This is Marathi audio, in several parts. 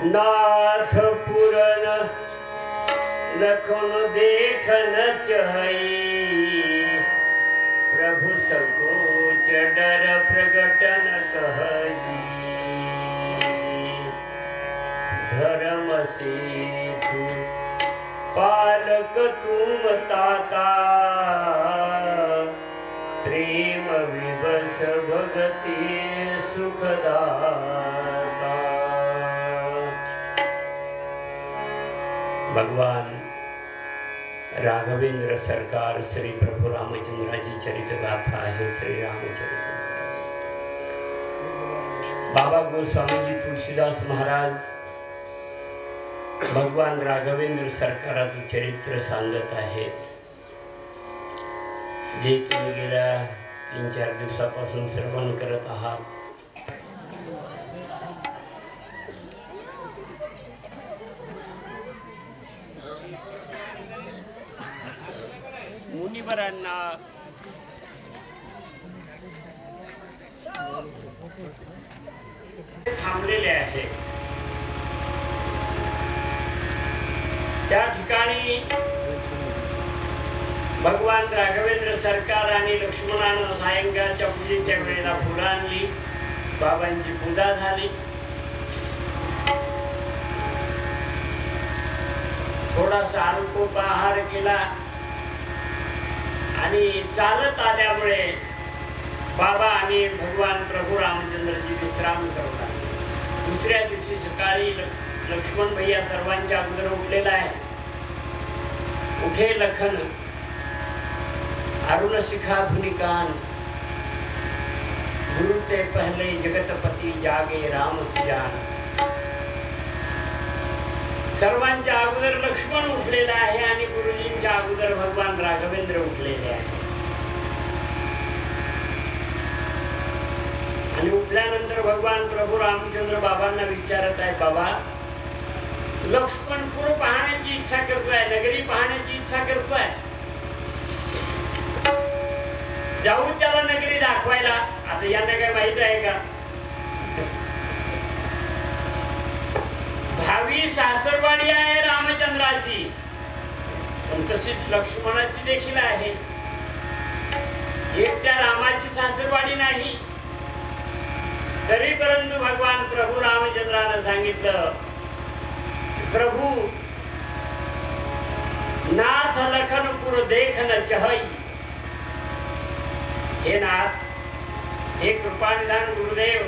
नाथ पुरन लखन देखन चहई, प्रभु संकोच डर प्रगटन कहई। धर्म सेतु पालक तुम ताता, प्रेम विवश भगति सुखदाता। भगवान राघवेंद्र सरकार श्री प्रभु रामचंद्राची चरित गाथा आहे। श्री रामचरित बाबा गोस्वामीजी तुलसीदास महाराज भगवान राघवेंद्र सरकाराचं चरित्र सांगत आहेत, जे तुम्ही गेल्या 3-4 दिवसापासून श्रवण करत आहात। मुनिवरांना थांबलेले आहे। त्या ठिकाणी भगवान राघवेंद्र सरकार आणि लक्ष्मणानं सायंकाळच्या पूजेच्या वेळेला फुलं आणली, बाबांची पूजा झाली। थोडासा अल्पोपहार केला आणि चालत आल्यामुळे बाबा आणि भगवान प्रभू रामचंद्रजी विश्राम करतात। दुसऱ्या दिवशी सकाळी लक्ष्मण भैया सर्वांच्या अगोदर उठलेला आहे. उठे लखन अरुण शिखा धुनिकान, गुरु ते पहले जगतपती जागे राम सुजान. सर्वांच्या अगोदर लक्ष्मण उठलेला आहे आणि गुरुजींच्या अगोदर भगवान राघवेंद्र उठलेले आहे. आणि उठल्यानंतर भगवान प्रभू रामचंद्र बाबांना विचारत आहे, बाबा लक्ष्मण पाहण्याची इच्छा करतोय, नगरी पाहण्याची इच्छा करतोय, जाऊ त्याला नगरी दाखवायला. आता यांना काय माहित आहे का, भावी सासरवाडी आहे रामचंद्राची, पण तशीच लक्ष्मणाची देखील आहे. एक त्या रामाची सासरवाडी नाही. तरी परंतु भगवान प्रभू रामचंद्रानं सांगितलं, प्रभू नाथ लखनपुर देखन चहई. हे नाथ, हे कृपानिधान गुरुदेव,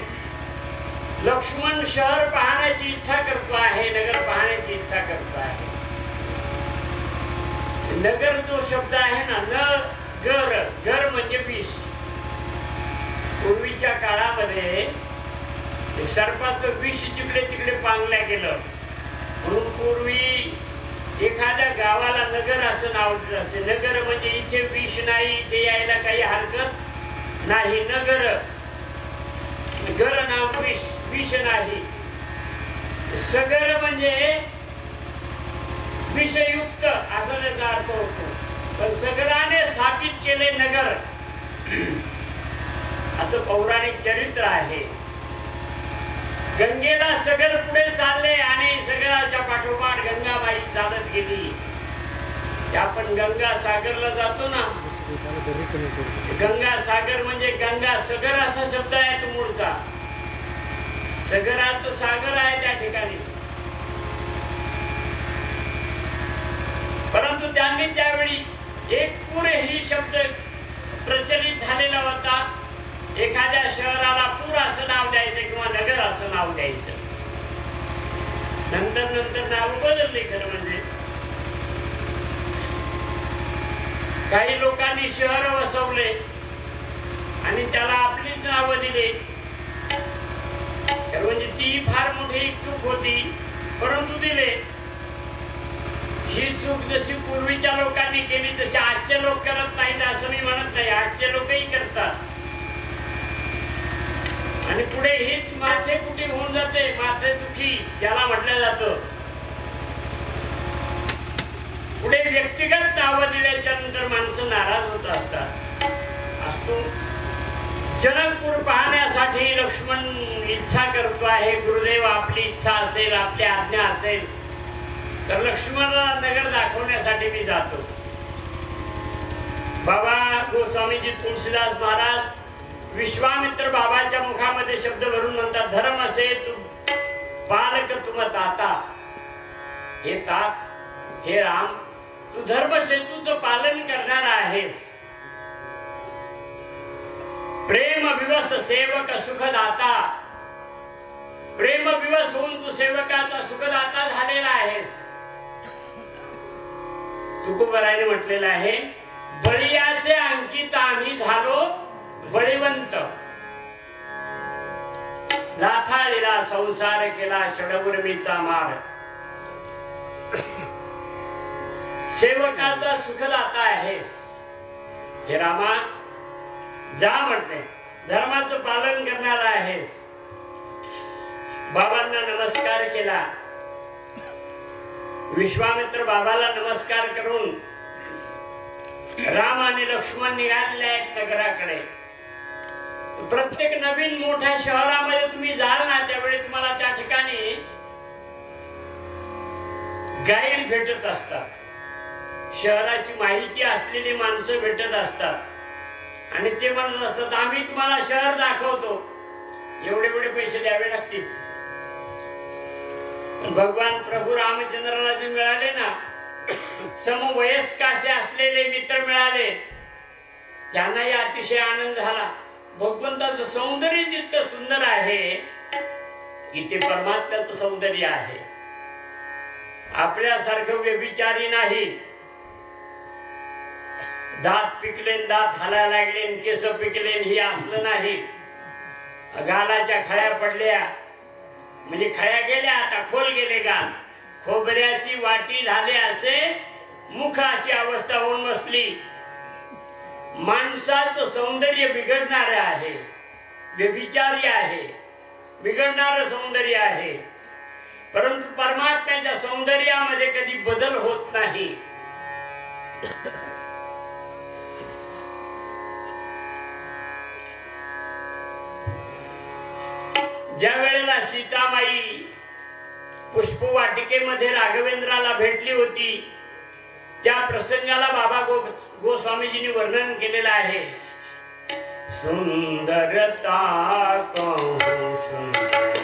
लक्ष्मण शहर पाहण्याची इच्छा करतो आहे, नगर पाहण्याची इच्छा करतो आहे. नगर जो शब्द आहे ना, नगर, घर म्हणजे विष. पूर्वीच्या काळामध्ये सर्पाचं विष जिकडे तिकडे पांगल्या गेलं, म्हणून पूर्वी एखाद्या गावाला नगर असं नाव दिलं असे. नगर म्हणजे इथे विष नाही, इथे यायला काही हरकत नाही. नगर, घर नाव विष, विष नाही. सगर म्हणजे विषयुक्त असा त्याचा अर्थ होतो. पण सगराने स्थापित केले नगर असं पौराणिक चरित्र आहे. गंगेला सगर पुढे चालले आणि सगराच्या पाठोपाठ गंगाबाई चालत गेली. आपण गंगा सागरला जातो ना, गंगा सागर म्हणजे गंगा सगर असा शब्द आहे तो मूळचा. सगराचं सागर आहे त्या ठिकाणी. परंतु त्यांनी त्यावेळी एक पुरे ही शब्द प्रचलित झालेला होता. एखाद्या शहराला पूर असं नाव द्यायचं किंवा नगर असं नाव द्यायचं. नंतर नंतर नाव बदलले. खरं म्हणजे काही लोकांनी शहर वसवले आणि त्याला आपलीच नावं दिले. म्हणजे ती फार मोठी चूक होती, परंतु दिले. ही चूक जशी पूर्वीच्या लोकांनी केली तशी आजचे लोक करत नाहीत असं मी म्हणत नाही. आजचे लोकही करतात आणि पुढे हीच माथे कुठे होऊन जाते. माथे दुखी ज्याला म्हटलं जातं. पुढे व्यक्तिगत नावं दिल्याच्या नंतर माणसं नाराज होत असतात. असतो जनकपूर पाहण्यासाठी लक्ष्मण इच्छा करतो आहे. गुरुदेव आपली इच्छा असेल, आपली आज्ञा असेल तर लक्ष्मणाला नगर दाखवण्यासाठी मी जातो. बाबा गोस्वामीजी तुलसीदास महाराज विश्वामित्र बाबाच्या मुखामध्ये शब्द भरून म्हणतात, धर्म असे तू पालक तुम ताता. हे तात, हे राम, तू धर्म सेतूचं पालन करणार आहेस. प्रेम विवश सेवक सुखदाता. प्रेम विवश होऊन तू सेवकाचा सुखदाता झालेला आहेस. तुकोबराने म्हटलेलं आहे, बळीयाचे अंकित आम्ही झालो बळीवंत. लाथाळीला संसार केला षडवर्मीचा मार. सेवकाचा सुखदाता आहेस. हे रामा, जा म्हटले, धर्माचं पालन करणार आहेस. बाबांना नमस्कार केला. विश्वामित्र बाबाला नमस्कार करून राम आणि लक्ष्मण निघालेले आहेत नगराकडे. प्रत्येक नवीन मोठ्या शहरामध्ये तुम्ही जाल ना, त्यावेळी तुम्हाला त्या ठिकाणी गाईड भेटत असतात. शहराची माहिती असलेली माणसं भेटत असतात आणि ते म्हणत असतात, आम्ही तुम्हाला शहर दाखवतो, एवढे एवढे पैसे द्यावे लागतील. भगवान प्रभू रामचंद्राला जे मिळाले ना, समवयस्क असे असलेले मित्र मिळाले, त्यांनाही अतिशय आनंद झाला. भगवंताचं सौंदर्य जितकं सुंदर आहे की ते परमात्म्याचं सौंदर्य आहे. आपल्यासारखं व्यभिचारी नाही. दात पिकले दात हालायला लागले केस पिकले हे असलं नाही. गालाच्या खळ्या पडल्या म्हणजे खळ्या गेल्या आता खोल गेले गाल. खोबऱ्याची वाटी झाले असे मुख अशी अवस्था होऊन बसली. माणसाचं सौंदर्य बिघडणार आहे, व्यभिचारी आहे, बिघडणार सौंदर्य आहे. परंतु परमात्म्याच्या सौंदर्यामध्ये कधी बदल होत नाही. ज्या वेळेला सीतामाई पुष्पवाटिकेमध्ये राघवेंद्राला भेटली होती त्या प्रसंगाला बाबा गोस्वामीजींनी वर्णन केलेलं आहे. सुंदरता कहूं सुंदरता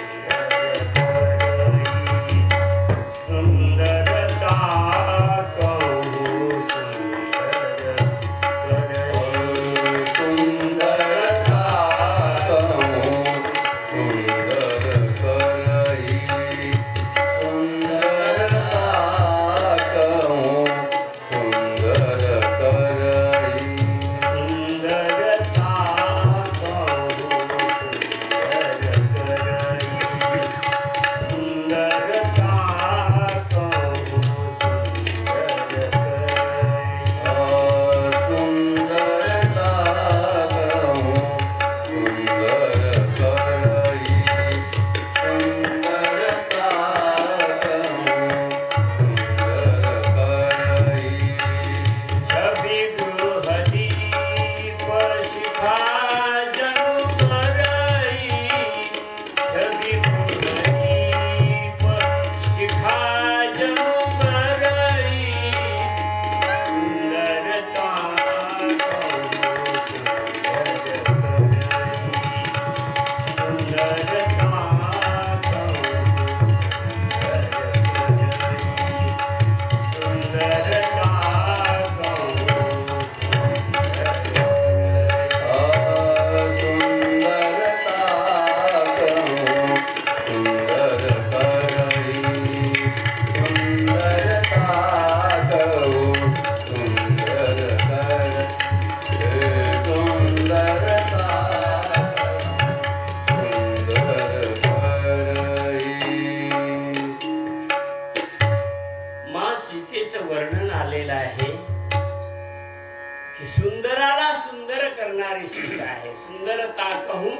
कहूं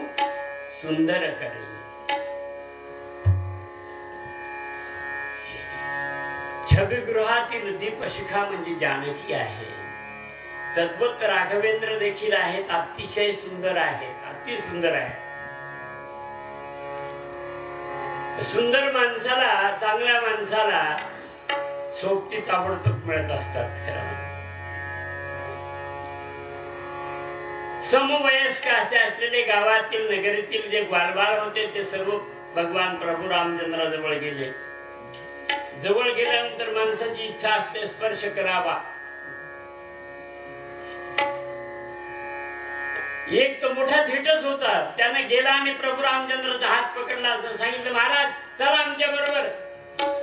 सुंदर करे. छबिगृहातील दीपशिखा म्हणजे जानकी आहे. तद्वत राघवेंद्र देखील आहेत, अतिशय सुंदर आहेत, अति सुंदर आहे. सुंदर माणसाला, चांगल्या माणसाला सोबती ताबडतोब मिळत असतात. खरं समवयस्क असे असलेले गावातील नगरीतील जे ग्वालबाल होते ते सर्व भगवान प्रभू रामचंद्राजवळ गेले. जवळ गेल्यानंतर माणसाची इच्छा असते स्पर्श करावा. एक तर मोठा धीटच होता, त्याने गेला आणि प्रभू रामचंद्राचा हात पकडला. असं सांगितलं, महाराज चला आमच्या बरोबर,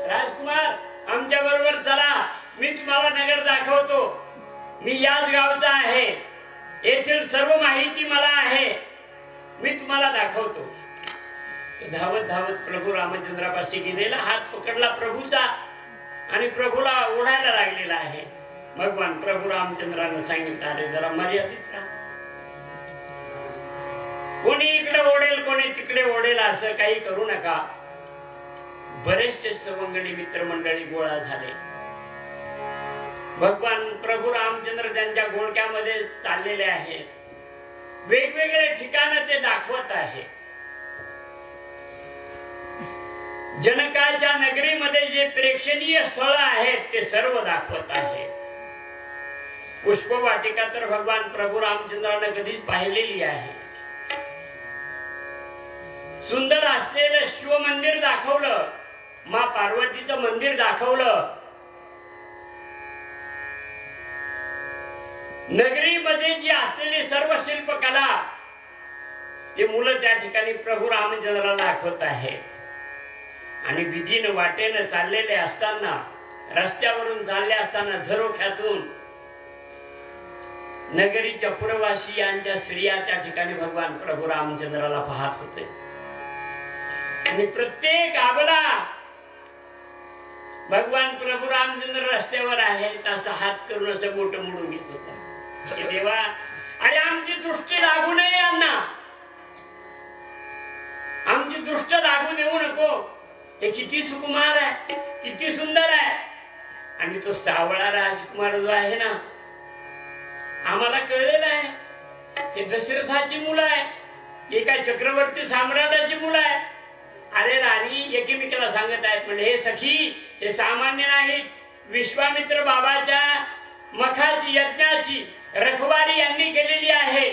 राजकुमार आमच्या बरोबर चला, मी तुम्हाला नगर दाखवतो. मी याच गावचा आहे, येथील सर्व माहिती मला आहे, मी तुम्हाला दाखवतो. धावत धावत प्रभू रामचंद्रापाशी गेलेला, हात पकडला प्रभूचा आणि प्रभूला ओढायला लागलेला आहे. भगवान प्रभू रामचंद्राने सांगितलं, अरे जरा मर्यादित राहा. कोणी इकडे ओढेल कोणी तिकडे ओढेल असं काही करू नका. बरेचसे सवंगडी मित्रमंडळी गोळा झाले. भगवान प्रभू रामचंद्र त्यांच्या घोळक्यामध्ये चाललेले आहेत. वेगवेगळे ठिकाण ते दाखवत आहे. जनकाच्या नगरीमध्ये जे प्रेक्षणीय स्थळ आहेत ते सर्व दाखवत आहे. पुष्पवाटिका तर भगवान प्रभू रामचंद्राने कधीच पाहिलेली आहे. सुंदर असलेलं शिव मंदिर दाखवलं, माँ पार्वतीचं मंदिर दाखवलं. नगरीमध्ये जी असलेली सर्व शिल्पकला ते मुलं त्या ठिकाणी प्रभू रामचंद्राला दाखवत आहेत. आणि विधीनं वाटेनं चाललेले असताना रस्त्यावरून चालले असताना झरोख्यातून नगरीच्या पुरवासी यांच्या स्त्रिया त्या ठिकाणी भगवान प्रभू रामचंद्राला पाहत होते आणि प्रत्येक आबला भगवान प्रभू रामचंद्र रस्त्यावर आहे तसा हात करून असं बोट मोडून घेत होता की देवा अरे आमची दृष्टी लागू नये यांना, आमची दृष्ट लागू देऊ नको. हे किती सुकुमार आहे, किती सुंदर आहे. आणि तो सावळा राजकुमार जो आहे ना, आम्हाला कळलेलं आहे हे दशरथाची मुलं आहे, एका चक्रवर्ती सम्राटाची मुलं आहे. अरे राणी एकमेकाला सांगत आहेत म्हणजे हे सखी हे सामान्य नाहीत, विश्वामित्र बाबाच्या मखाची यज्ञाची रखवारी यांनी केलेली आहे.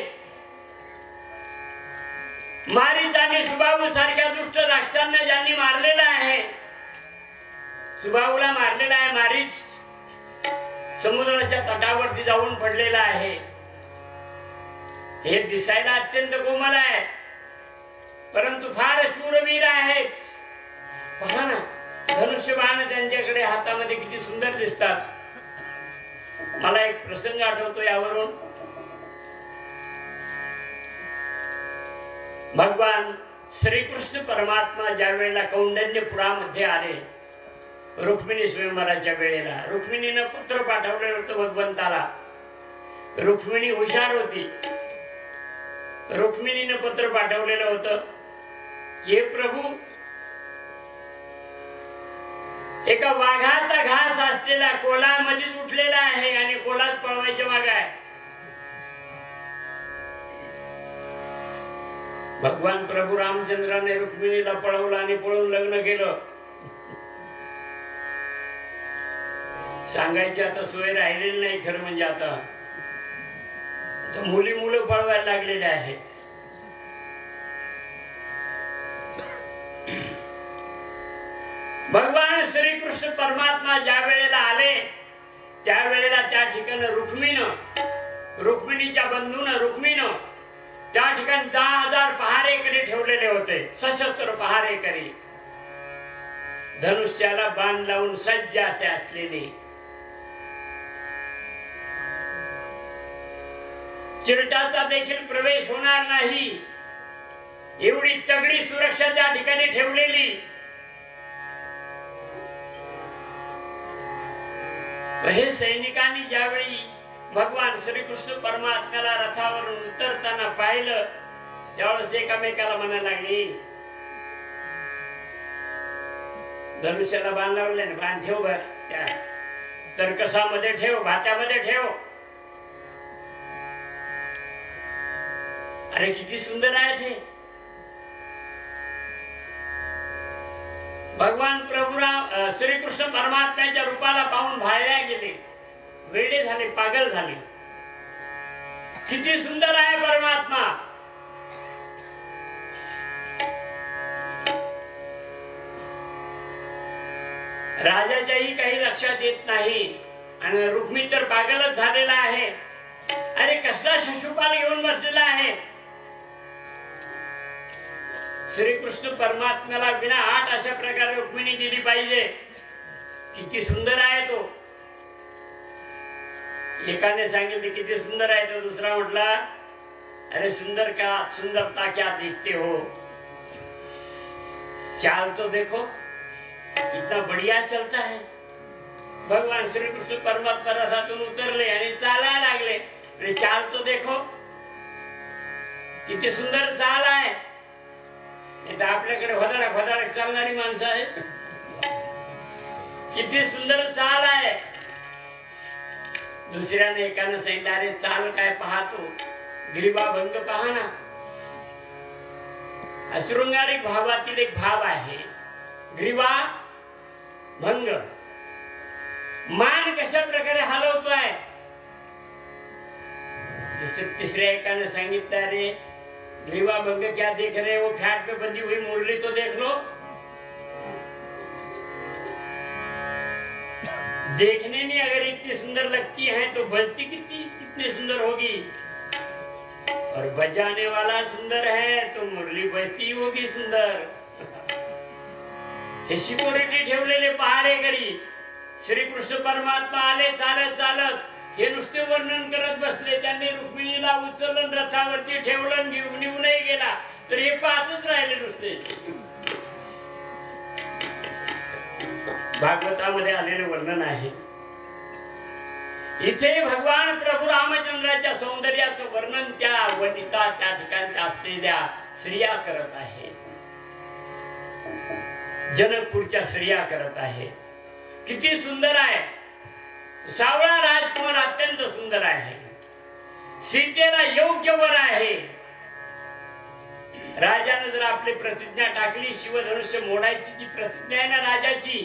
मारीच आणि सुबाहू सारख्या दुष्ट राक्षसांना ज्यांनी मारलेला आहे, सुबाहूला मारलेला आहे. मारीच समुद्राच्या तटावरती जाऊन पडलेला आहे. हे दिसायला अत्यंत कोमल आहे परंतु फार शूरवीर आहे. पहा ना धनुष्यबाण त्यांच्याकडे हातामध्ये किती सुंदर दिसतात. मला एक प्रसंग आठवतो यावरून. भगवान श्रीकृष्ण परमात्मा ज्या वेळेला कौंडण्यपुरामध्ये आले रुक्मिणी स्वयंवराच्या वेळेला, रुक्मिणीनं पत्र पाठवलेलं होतं भगवंताला. रुक्मिणी हुशार होती. रुक्मिणीनं पत्र पाठवलेलं होतं, हे प्रभू एका वाघाचा घास असलेला कोलामध्येच उठलेला आहे आणि कोलाच पळवायच्या मागे आहे. भगवान प्रभू रामचंद्राने रुक्मिणीला पळवलं आणि पळून लग्न केलं. सांगायची आता सोय राहिलेली नाही. खरं म्हणजे आता मुली मुलं पळवायला लागलेले आहेत. भगवान श्रीकृष्ण परमात्मा ज्या वेळेला आले त्यावेळेला त्या ठिकाणी रुक्मिणीच्या बंधून रुक्मिणीनं त्या ठिकाणी 10,000 पहारेकरी ठेवलेले होते, सशस्त्र पहारेकरी, धनुष्याला बाण लावून सज्ज असे असलेले. चिरटाचा देखील प्रवेश होणार नाही एवढी तगडी सुरक्षा त्या ठिकाणी ठेवलेली. हे सैनिकांनी ज्यावेळी भगवान श्रीकृष्ण परमात्म्याला रथावरून उतरताना पाहिलं त्यावेळेस एकामेकाला म्हणायला लागली, धनुष्याला बाण लावले ना, बाण ठेव बर, त्या तरकसामध्ये ठेव, भात्यामध्ये ठेव. अरे किती सुंदर आहे ते. भगवान प्रभुराम श्रीकृष्ण परमात्म्याच्या रूपाला पाहून भाळल्या गेले, वेडे झाले, पागल झाले. किती सुंदर आहे परमात्मा. राजाच्याही काही लक्षात येत नाही आणि रुक्मी तर पागलच झालेला आहे. अरे कसला शिशुपाल घेऊन बसलेला आहे. श्रीकृष्ण परमात्म्याला विना आठ अशा प्रकारे रुक्मिणी दिली पाहिजे. किती सुंदर आहे तो. एकाने सांगितले किती सुंदर आहे तो, दुसरा म्हटला अरे सुंदर का सुंदरता क्या देखते हो, चाल तो देखो कितना बढ़िया चलता है. भगवान श्री कृष्ण परमात्मा रथातून उतरले आणि चालायला लागले. अरे चाल तो देखो किती सुंदर चाल आहे. आपल्याकडे भदाडक चालणारी माणसं आहे. किती सुंदर चाल आहे. दुसऱ्याने एकाने सांगितलं अरे चाल काय पाहतो, ग्रीवाभंग पहा ना. अशृंगारिक भावातील एक भाव आहे ग्रीवा भंग. मान कशा प्रकारे हलवतोय. तिसऱ्या एकाने सांगितलं अरे ग्रीवा भंग क्या देख रहे हो, फैट पे बंधी हुई मुरली तो देख लो. देखने में अगर इतनी सुंदर लगती है तो बजती कितनी सुंदर होगी. और बजाने वाला सुंदर है तो मुरली बजती होगी सुंदर. हे सिक्युरिटी ठेवलेले पहारेकरी श्रीकृष्ण परमात्मा आले चालत चालत, हे नुसते वर्णन करत बसले. त्यांनी रुक्मिणीला उचलून रथावरती ठेवलं, निघूनही गेला, तर हे पाहतच राहिले नुसते. भागवतामध्ये आलेलं वर्णन आहे. इथे भगवान प्रभू रामचंद्राच्या सौंदर्याचं वर्णन त्या वनिता, त्या ठिकाणच्या असलेल्या स्त्रिया करत आहे. जनकपूरच्या स्त्रिया करत आहे. किती सुंदर आहे. सावळा राजकुमार अत्यंत सुंदर आहे. सीतेला योग्य वर आहे. राजाने जर आपली प्रतिज्ञा टाकली, शिवधनुष्य मोडायची जी प्रतिज्ञा आहे ना राजाची,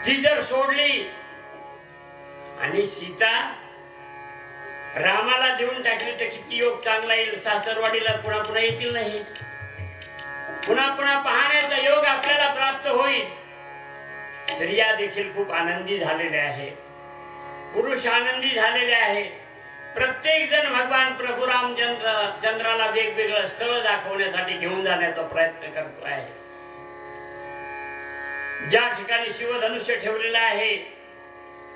ती जर सोडली आणि सीता रामाला देऊन टाकली तर किती योग चांगला येईल. सासरवाडीला पुन्हा पुन्हा येतील नाही. पुन्हा पुन्हा पाहण्याचा योग आपल्याला प्राप्त होईल. स्त्रिया देखील खूप आनंदी झालेल्या आहेत. पुरुष आनंदी झालेले आहेत. प्रत्येक जण भगवान प्रभू रामचंद्राला वेगवेगळं स्थळ दाखवण्यासाठी घेऊन जाण्याचा प्रयत्न करतो आहे. ज्या ठिकाणी शिवधनुष्य ठेवलेलं आहे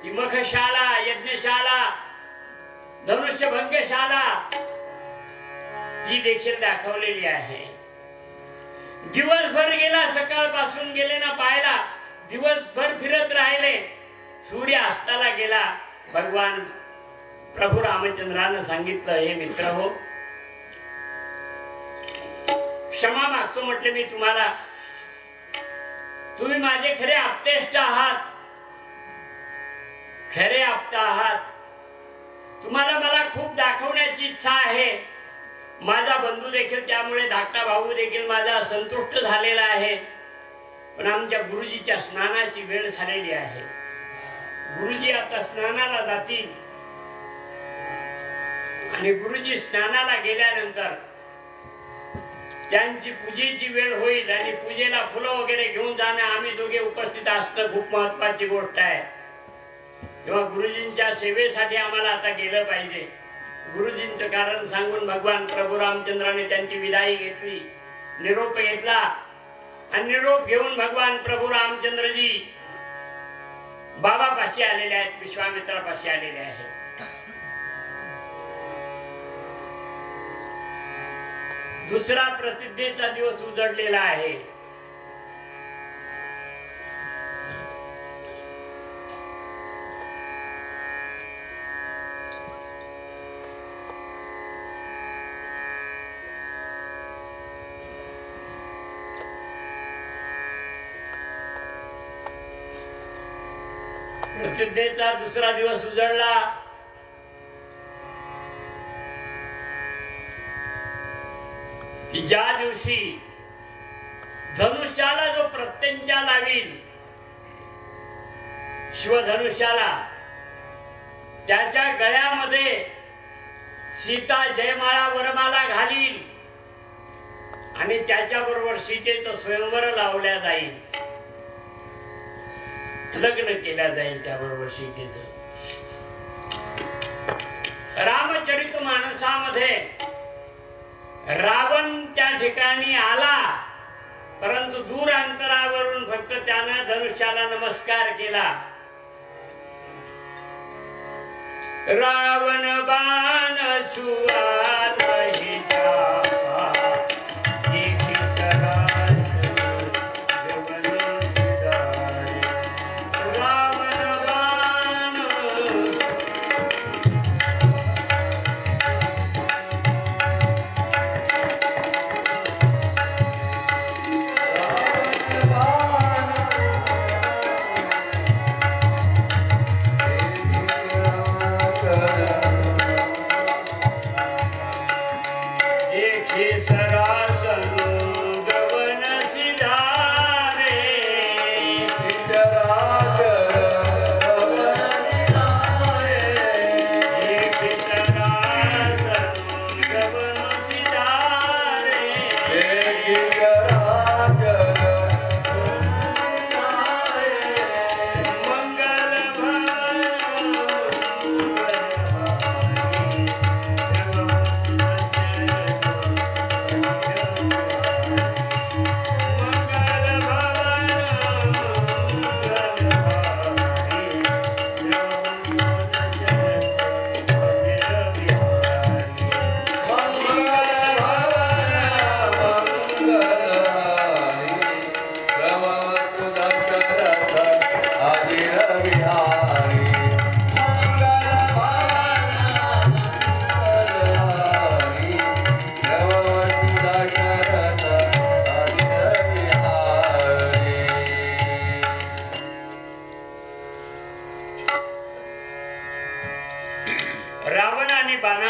ती मखशाला, यज्ञशाला, धनुष्यभंगशाला ती देखील दाखवलेली आहे. दिवसभर गेला, सकाळपासून गेले ना पाहायला, दिवसभर फिरत राहिले. सूर्य अस्ताला गेला. भगवान प्रभू रामचंद्रानं सांगितलं, हे मित्र हो, क्षमा मागतो म्हटले मी तुम्हाला. तुम्ही माझे खरे आप्तेष्ट आहात, खरे आप्त आहात. तुम्हाला मला खूप दाखवण्याची इच्छा आहे. माझा बंधू देखील, त्यामुळे धाकटा भाऊ देखील माझा संतुष्ट झालेला आहे. पण आमच्या गुरुजीच्या स्नानाची वेळ झालेली आहे. गुरुजी आता स्नानाला जातील आणि गुरुजी स्नानाला गेल्यानंतर त्यांची पूजेची वेळ होईल आणि पूजेला फुलं वगैरे घेऊन जाणं, आम्ही दोघे उपस्थित असणं खूप महत्वाची गोष्ट आहे. तेव्हा गुरुजींच्या सेवेसाठी आम्हाला आता गेलं पाहिजे. गुरुजींचं कारण सांगून भगवान प्रभू रामचंद्राने त्यांची विदाई घेतली, निरोप घेतला. आणि निरोप घेऊन भगवान प्रभू रामचंद्रजी बाबापाशी आलेले आहेत, विश्वामित्रापाशी आलेले आहेत. दुसरा प्रतिज्ञेचा दिवस उजडलेला आहे. प्रतिज्ञेचा दुसरा दिवस उजळला. की ज्या दिवशी धनुष्याला जो प्रत्यंचा लावील, शिवधनुष्याला, त्याच्या गळ्यामध्ये सीता जयमाळा वरमाला घालील आणि त्याच्याबरोबर सीतेचं स्वयंवर लावल्या जाईल, लग्न केल्या जाईल त्याबरोबर सीतेचं. रामचरितमानसामध्ये रावण त्या ठिकाणी आला, परंतु दूर अंतरावरून फक्त त्यानं धनुष्याला नमस्कार केला. रावण बाण छुआ नहीं जावा, देखी सरास जवन सिधारे. रावण बाण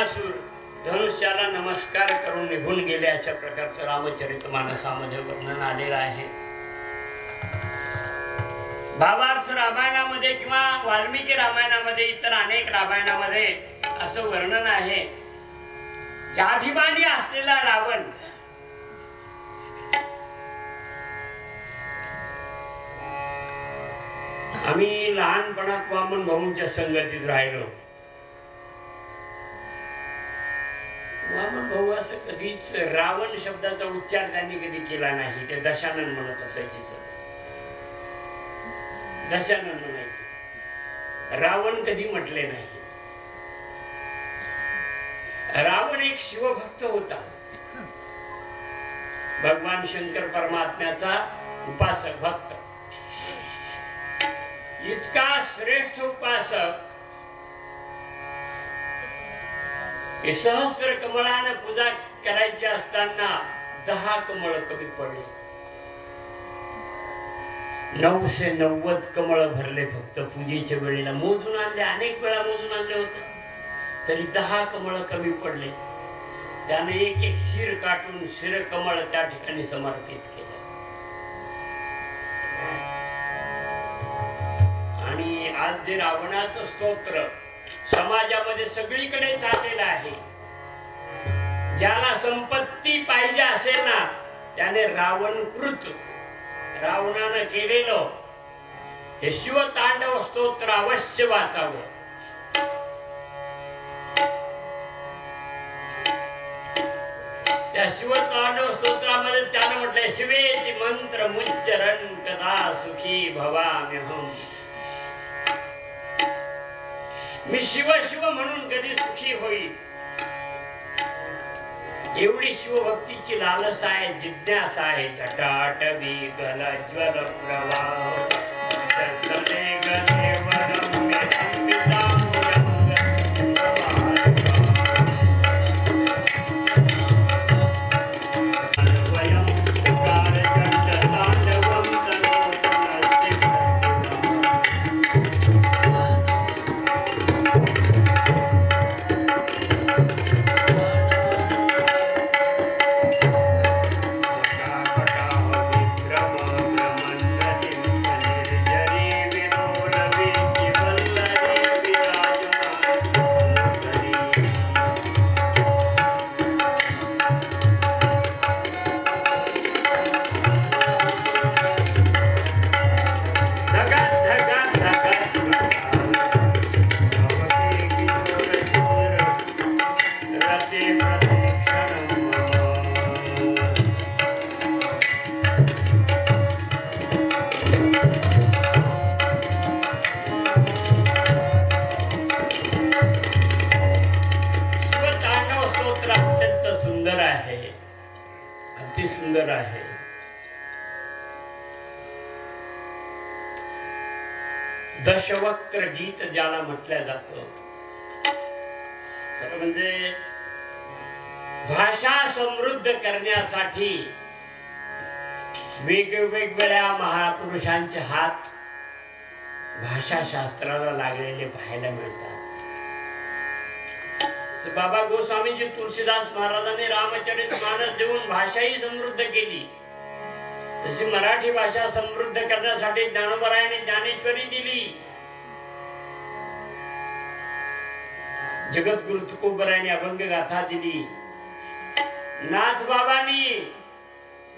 रावणासूर धनुष्याला नमस्कार करून निघून गेले अशा प्रकारचं रामचरितमानसामध्ये वर्णन आलेलं आहे. भावार्थ रामायणामध्ये किंवा वाल्मिकी रामायणामध्ये इतर अनेक रामायणामध्ये असं वर्णन आहे की अभिमानी असलेला रावण आम्ही लहानपणात वामन भाऊंच्या संगतीत राहिलो. वामन भाऊ असं कधीच रावण शब्दाचा उच्चार त्यांनी कधी केला नाही. ते दशानन म्हणत असायचे. दशानन म्हणायचे, रावण कधी म्हटले नाही. रावण एक शिवभक्त होता. भगवान शंकर परमात्म्याचा उपासक भक्त. इतका श्रेष्ठ उपासक सहस्त्र कमळाने पूजा करायची असताना 10 कमळ कमी पडले. 990 कमळ भरले फक्त पूजेच्या वेळेला. मोजून आणले, अनेक वेळा मोजून आणले होते, तरी 10 कमळ कमी पडले. त्याने एक एक शिर काटून शिर कमळ त्या ठिकाणी समर्पित केलं. आणि आज जे रावणाचं स्तोत्र समाजामध्ये सगळीकडे चाललेलं आहे, ज्याला संपत्ती पाहिजे असेल ना त्याने रावणकृत रावणानं केलेलं हे शिवतांडव स्तोत्र अवश्य वाचावं. त्या शिवतांडव स्तोत्रामध्ये त्यानं म्हटलंय, शिवेति मंत्र मुच्चरण कदा सुखी भवाम्यहम. मी शिव शिव म्हणून कधी सुखी होईल. एवढी शिवभक्तीची लालसा आहे, जिज्ञासा आहे. जटाटवी गलज्वल प्रवाह तत्तले गदेवरम मेरम पिताम्बुजंग अन्वयम कारचंड तांडवम तनोतनस्ति सुंदर आहे. दशवक्त्र गीत ज्याला म्हटलं जातं, खरं म्हणजे भाषा समृद्ध करण्यासाठी वेगवेगळ्या महापुरुषांचे हात भाषाशास्त्राला लागलेले पाहायला मिळतात. बाबा गोस्वामीजी तुळशीदास महाराजांनी रामचरितमानस देऊन भाषाही समृद्ध केली. जशी मराठी भाषा समृद्ध करण्यासाठी ज्ञानोबरायांनी ज्ञानेश्वरी दिली, जगद्गुरु तुकोबरायांनी अभंग गाथा दिली, नाथबाबांनी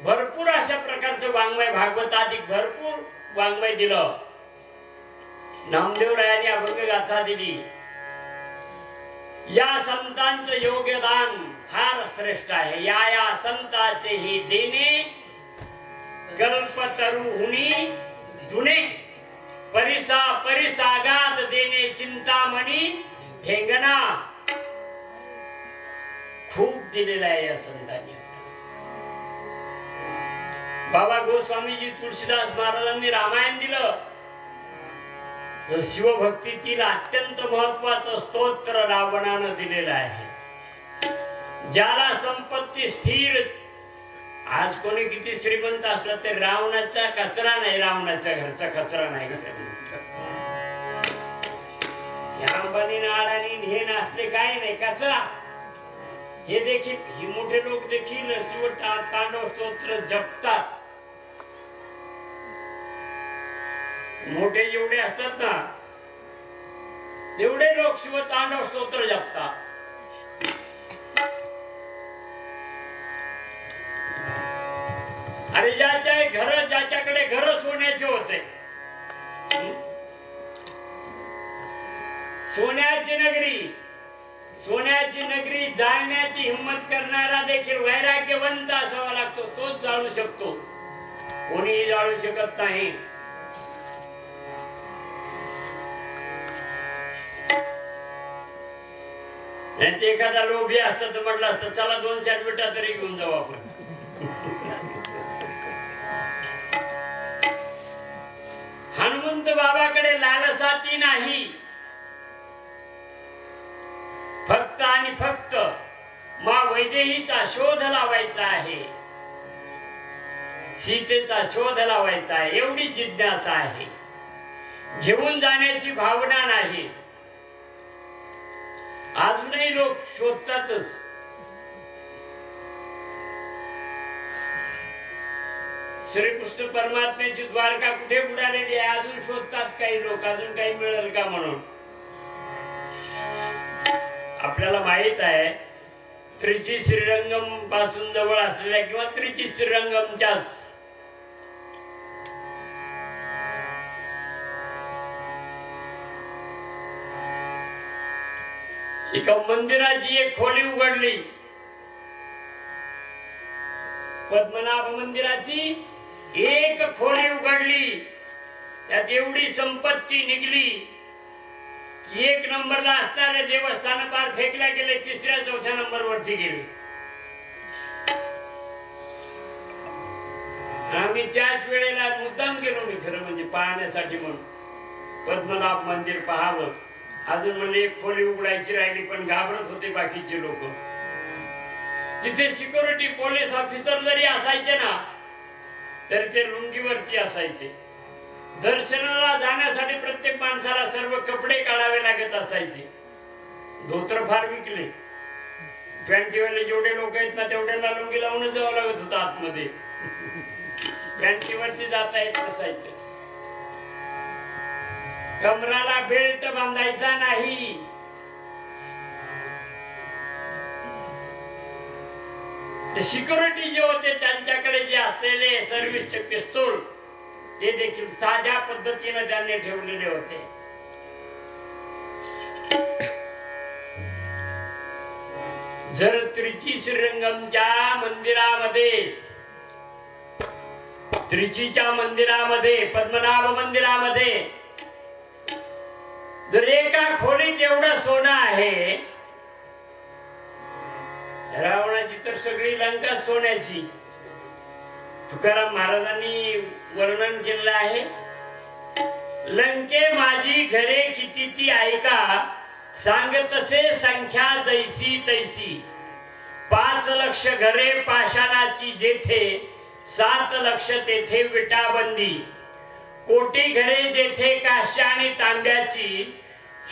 भरपूर अशा प्रकारचं वाङ्मय, भागवताधिक भरपूर वाङ्मय दिलं, नामदेवरायांनी अभंग गाथा दिली. या संतांचं योगदान फार श्रेष्ठ आहे. या संतांचे ही देणे कल्पतरुहुनी दुने, परिसागात देणे चिंतामणी ठेंगणा. खूप दिलेला आहे या संतांनी. बाबा गोस्वामीजी तुळशीदास महाराजांनी रामायण दिलं. शिवभक्तीतील अत्यंत महत्वाचं स्तोत्र रावणानं दिलेलं आहे. ज्याला संपत्ती स्थिर, आज कोणी किती श्रीमंत असला तर रावणाचा कचरा नाही, रावणाच्या घरचा कचरा नाही. अंबानी अडाणी हे नसले काय नाही कचरा. हे देखील ही मोठे लोक देखील शिव तांडव स्तोत्र जपतात. मोठे जेवढे असतात ना तेवढे लोक शिव तांडव स्तोत्र जपतात. अरे ज्याच्याकडे घर सोन्याचे होते, सोन्याची नगरी जाळण्याची हिंमत करणारा देखील वैराग्यवंत असावा लागतो. तोच जाळू शकतो, कोणीही जाळू शकत नाही. ते एखादा लोभी असता तर म्हटलं असतं चला 2-4 विटा तरी घेऊन जाऊ आपण. हनुमंत बाबाकडे लालसाती नाही, फक्त आणि फक्त मा वैदेहीचा शोध लावायचा आहे, सीतेचा शोध लावायचा आहे, एवढी जिज्ञासा आहे. घेऊन जाण्याची भावना नाही. अजूनही लोक शोधतातच. श्रीकृष्ण परमात्म्याची द्वारका कुठे बुडालेली आहे अजून शोधतात काही लोक, अजून काही मिळेल का म्हणून. आपल्याला माहित आहे त्रिची श्रीरंगम पासून जवळ असलेल्या किंवा त्रिची श्रीरंगमच्याच एका मंदिराची एक खोली उघडली. पद्मनाभ मंदिराची एक खोली उघडली. त्यात एवढी संपत्ती निघली की 1 नंबरला असणारे देवस्थान पार फेकल्या गेले, 3ऱ्या-4थ्या नंबरवरती गेले. आम्ही त्याच वेळेला मुद्दाम गेलो, मी खरं म्हणजे पाहण्यासाठी म्हणून पद्मनाभ मंदिर पाहावं. अजून म्हणजे एक खोली उघडायची राहिली पण घाबरत होते बाकीचे लोक. तिथे सिक्युरिटी पोलीस ऑफिसर जरी असायचे ना तरी ते लुंगीवरती असायचे. दर्शनाला जाण्यासाठी प्रत्येक माणसाला सर्व कपडे काढावे लागत असायचे. धोतर फार विकले. पॅन्टीवाले जेवढे लोक आहेत ना तेवढ्याला लुंगी लावूनच जावं लागत होतं आतमध्ये. पॅन्टीवरती जाता येत नसायचे. कमराला बेल्ट बांधायचा नाही. सिक्युरिटी जे होते त्यांच्याकडे जे असलेले सर्व्हिसचे पिस्तूल ते देखील साध्या पद्धतीने त्यांनी ठेवलेले होते. जर त्रिची श्रीरंगमच्या मंदिरामध्ये, त्रिचीच्या मंदिरामध्ये, पद्मनाभ मंदिरामध्ये जर एका खोलीत एवढं सोनं आहे, रावणाची तर सगळी लंका सोन्याची. तुकाराम महाराजांनी वर्णन केलेलं आहे, लंके माझी घरे किती ती ऐका, सांग तसे संख्या जैसी तैसी. 5 लक्ष घरे पाषाणाची जेथे, 7 लक्ष तेथे विटाबंदी. कोटी घरे जेथे काश्य आणि तांब्याची,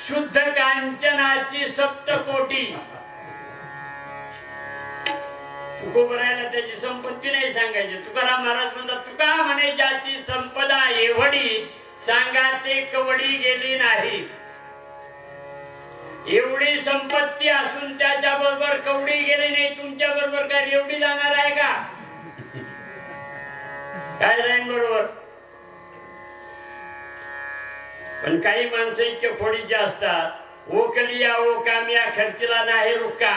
शुद्ध कांचनाची 7 कोटी. तुकोबरायला त्याची संपत्ती नाही सांगायची. तुकाराम महाराज म्हणतात, तुका म्हणे ज्याची संपदा एवढी, सांगा ते कवडी गेली नाही. एवढी संपत्ती असून त्याच्या बरोबर कवडी गेली नाही, तुमच्या बरोबर काय एवढी जाणार आहे का? काय जाईन बरोबर? पण काही माणसं इतके खोडीचे असतात, ओ कलिया ओ कामिया खर्चला नाही रुका.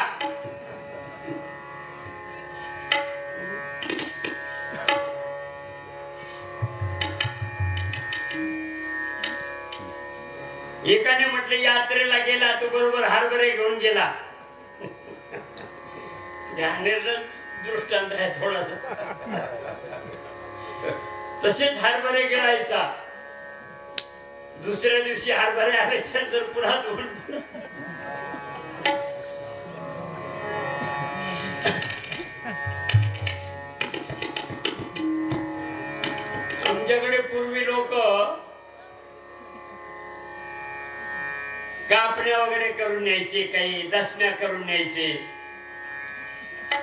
एकाने म्हटले यात्रेला गेला तो बरोबर हरभरे घेऊन गेला. दृष्टांत आहे थोडासा. तसेच हरभरे गिळायचा. दुसऱ्या दिवशी हरभरे आले तर पुन्हा धुवून. आमच्याकडे पूर्वी लोक कापण्या वगैरे करून न्यायचे, काही दसम्या करून न्यायचे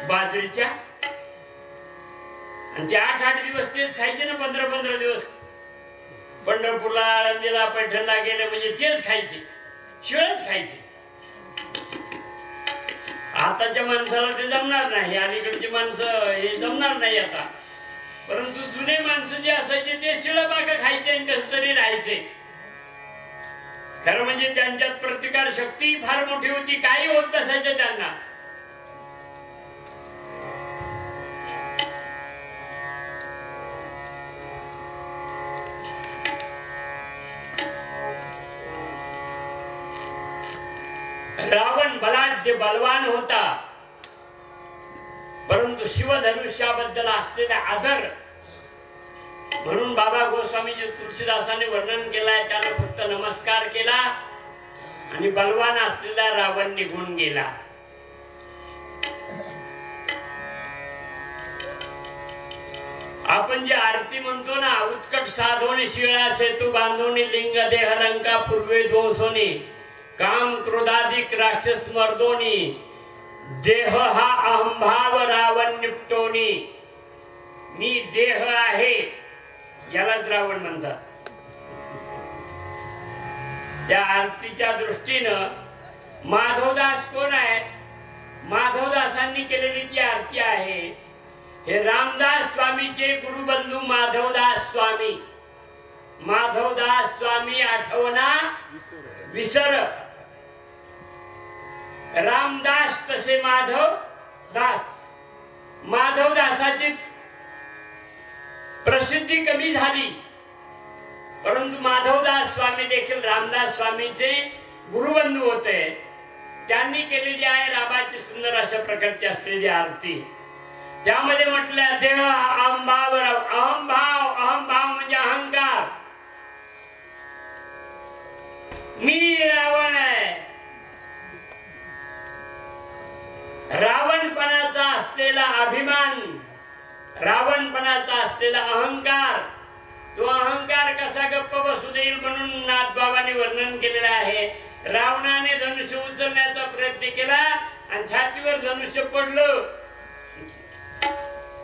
बाजरीच्या, आणि ते 8-8 दिवस तेच खायचे ना, 15-15 दिवस. पंढरपूरला, आळंदीला, पैठणला गेले म्हणजे तेच खायचे, शिळच खायचे. आताच्या माणसाला ते जमणार नाही, अलीकडची माणसं हे जमणार नाही आता. परंतु जुने माणसं जे असायचे ते शिळ बाग खायचे आणि कसं तरी राहायचे. खरं म्हणजे त्यांच्यात प्रतिकार शक्ती फार मोठी होती, काही होत नसायचं त्यांना. रावण बलाढ्य बलवान होता, परंतु शिवधनुष्याबद्दल असलेला आदर म्हणून बाबा गोस्वामीजी तुलसीदासाने वर्णन केलाय, त्याला फक्त नमस्कार केला आणि बलवान असलेला रावण निघून गेला. आपण जे आरती म्हणतो ना, उत्कट साधोनी शिळा सेतू बांधोनी लिंग देह लंका पूर्वे दोषोनी काम क्रोधाधिक राक्षस मर्दोनी देह हा अहंभाव रावण निपटोनी. मी देह आहे यालाच रावण म्हणतात. त्या आरतीच्या दृष्टीनं माधवदास कोण आहे? माधवदासांनी केलेली ती आरती आहे. हे रामदास स्वामीचे गुरुबंधू माधवदास स्वामी. माधवदास स्वामी आठवना विसर, रामदास तसे माधव दास. माधवदासाची प्रसिद्धी कमी झाली, परंतु माधवदास स्वामी देखील रामदास स्वामीचे गुरुबंधू होते. त्यांनी केलेली आहे रामाची सुंदर अशा प्रकारची असलेली आरती. त्यामध्ये म्हटलं देह अहंभाव. अहंभाव, अहंभाव म्हणजे अहंकार. मी रावण आहे. रावणपणाचा असलेला अभिमान, रावणपणाचा असलेला अहंकार, तो अहंकार कसा गप्प बसू देईल म्हणून नाथबाबांनी वर्णन केलेलं आहे. रावणाने धनुष्य उचलण्याचा प्रयत्न केला आणि छातीवर धनुष्य पडलं,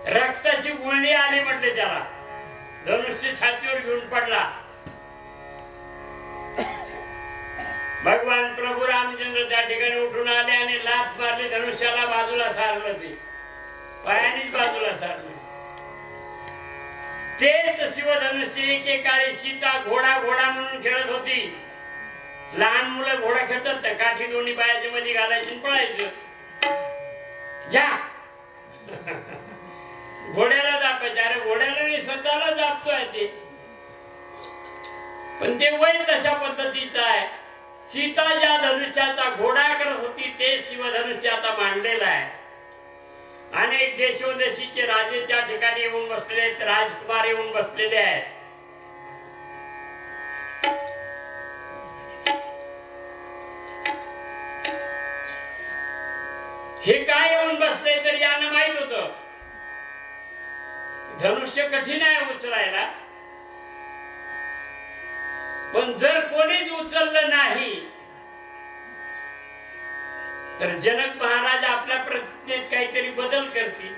रक्ताची गुळणी आली म्हटले त्याला. धनुष्य छातीवर घेऊन पडला. भगवान प्रभू रामचंद्र त्या ठिकाणी उठून आले आणि लाथ मारली, धनुष्याला बाजूला सारलं. ते पायानेच बाजूला सारलं. तेच शिवधनुष्य एकेकाळी सीता घोडा घोडा म्हणून खेळत होती. लहान मुलं घोडा खेळतात, त्या काठी दोन्ही पायाच्या मध्ये घालायची पळायचं. जा घोड्याला दापायचं. अरे घोड्याला नाही, स्वतःला दाबतोय ते. पण ते वय तशा पद्धतीचं आहे. सीता ज्या धनुष्याचा घोडा करत होती ते शिवधनुष्य आता मांडलेलं आहे. अनेक देशोदेशीचे राजे त्या ठिकाणी येऊन बसलेले आहेत, राजकुमार येऊन बसलेले आहेत. हे काय येऊन बसले तर यांना माहित होतं धनुष्य कठीण आहे उचलायला. पण जर कोणीच उचललं नाही तर जनक महाराज आपल्या प्रतिज्ञेत काहीतरी बदल करतील.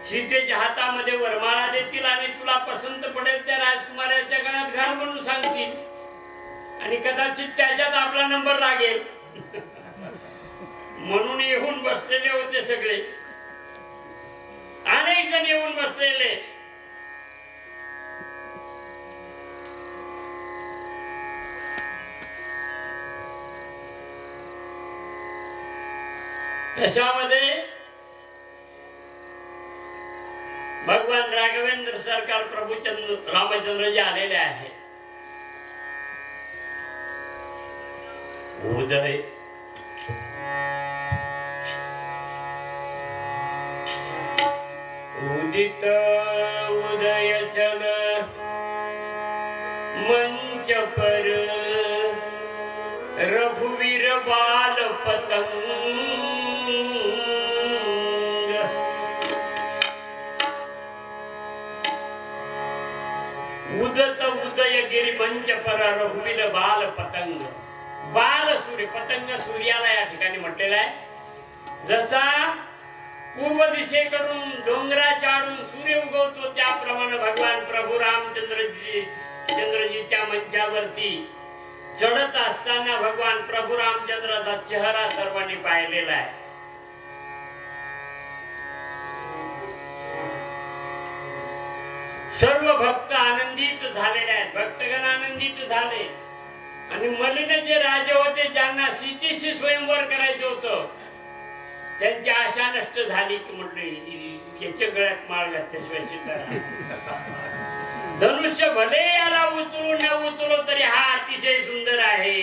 सीतेच्या हातामध्ये वरमाळा देतील आणि तुला पसंत पडेल त्या राजकुमाराच्या गळ्यात घाल म्हणून सांगतील, आणि कदाचित त्याच्यात आपला नंबर लागेल. म्हणून येऊन बसलेले होते सगळे, अनेक जण येऊन बसलेले. त्याच्यामध्ये भगवान राघवेंद्र सरकार प्रभू रामचंद्रजी आलेले आहे. उदय उदित उदय चल मंच पर रघुवीर बाल पतंग उदत उडत उदय गिरी मंच पर रघुवीर बाल पतंग. बाल सूर्य, पतंग सूर्याला या ठिकाणी म्हटलेला आहे. जसा पूर्व दिशेकडून डोंगराच्या आडून सूर्य उगवतो त्याप्रमाणे भगवान प्रभू रामचंद्रजी त्या मंचावरती चढत असताना भगवान प्रभू रामचंद्राचा चेहरा सर्वांनी पाहिलेला आहे. सर्व भक्त आनंदित झालेले आहेत, भक्तगण आनंदित झाले. आणि मलिन जे राजे होते ज्यांना सीतेशी स्वयंवर करायचं होतं त्यांची आशा नष्ट झाली की म्हटले याच्या गळ्यात माळ घातल्याशिवाय सीता. धनुष्य भले याला उचलू न उचलो तरी हा अतिशय सुंदर आहे.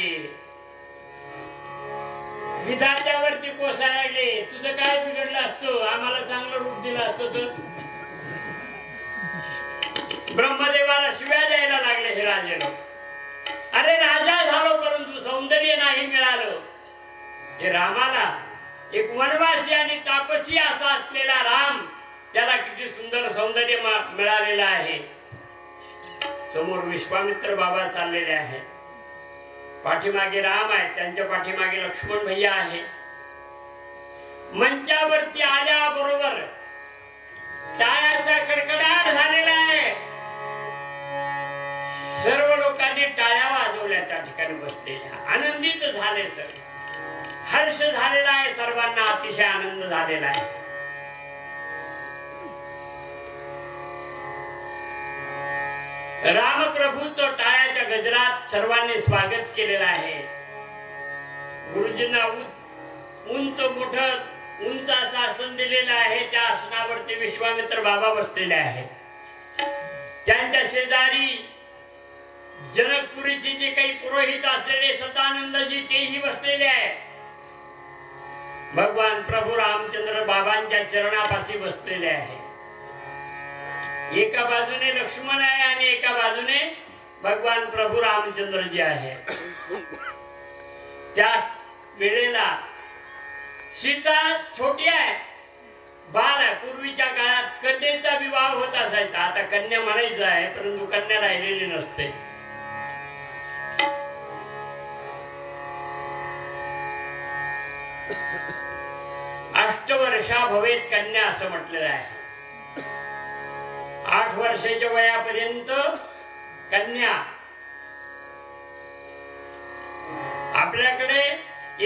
विधात्यावरती कोसळले, तुझं काय बिघडलं असतं, आम्हाला चांगलं रूप दिलं असतं तर. ब्रह्मदेवाला शिव्या द्यायला लागले हे राजे लोक. अरे राजा झालो परंतु सौंदर्य नाही मिळालं. हे रामाला एक वनवासी आणि तापसी असा असलेला राम, त्याला किती सुंदर सौंदर्य मिळालेलं आहे. समोर विश्वामित्र बाबा चाललेले आहेत, पाठीमागे राम आहे, त्यांच्या पाठीमागे लक्ष्मण भैया आहे. मंचावरती आल्याबरोबर टाळ्याचा कडकडाट झालेला आहे. सर्व लोकांनी टाळ्या वाजवल्या, त्या ठिकाणी बसलेल्या आनंदित झाले. सर हर्ष झालेला आहे, सर्वांना अतिशय आनंद झालेला आहे. रामप्रभूचं टाळ्याच्या गजरात सर्वांनी स्वागत केलेलं आहे. गुरुजींना उंच मोठं उंच असं आसन दिलेलं आहे. त्या आसनावरती विश्वामित्र बाबा बसलेले आहेत. त्यांच्या शेजारी जनकपुरीचे जे काही पुरोहित असलेले सदानंदजी तेही बसलेले आहेत. भगवान प्रभू रामचंद्र बाबांच्या चरणापाशी बसलेले आहे. एका बाजूने लक्ष्मण आहे आणि एका बाजूने भगवान प्रभू रामचंद्रजी आहे. त्या वेळेला सीता छोटी आहे, बाल आहे. पूर्वीच्या काळात कन्येचा विवाह होत असायचा. आता कन्या म्हणायचं आहे परंतु कन्या राहिलेली नसते. अष्टवर्षा भवेत कन्या असं म्हटलेलं आहे. 8 वर्षाच्या वयापर्यंत कन्या. आपल्याकडे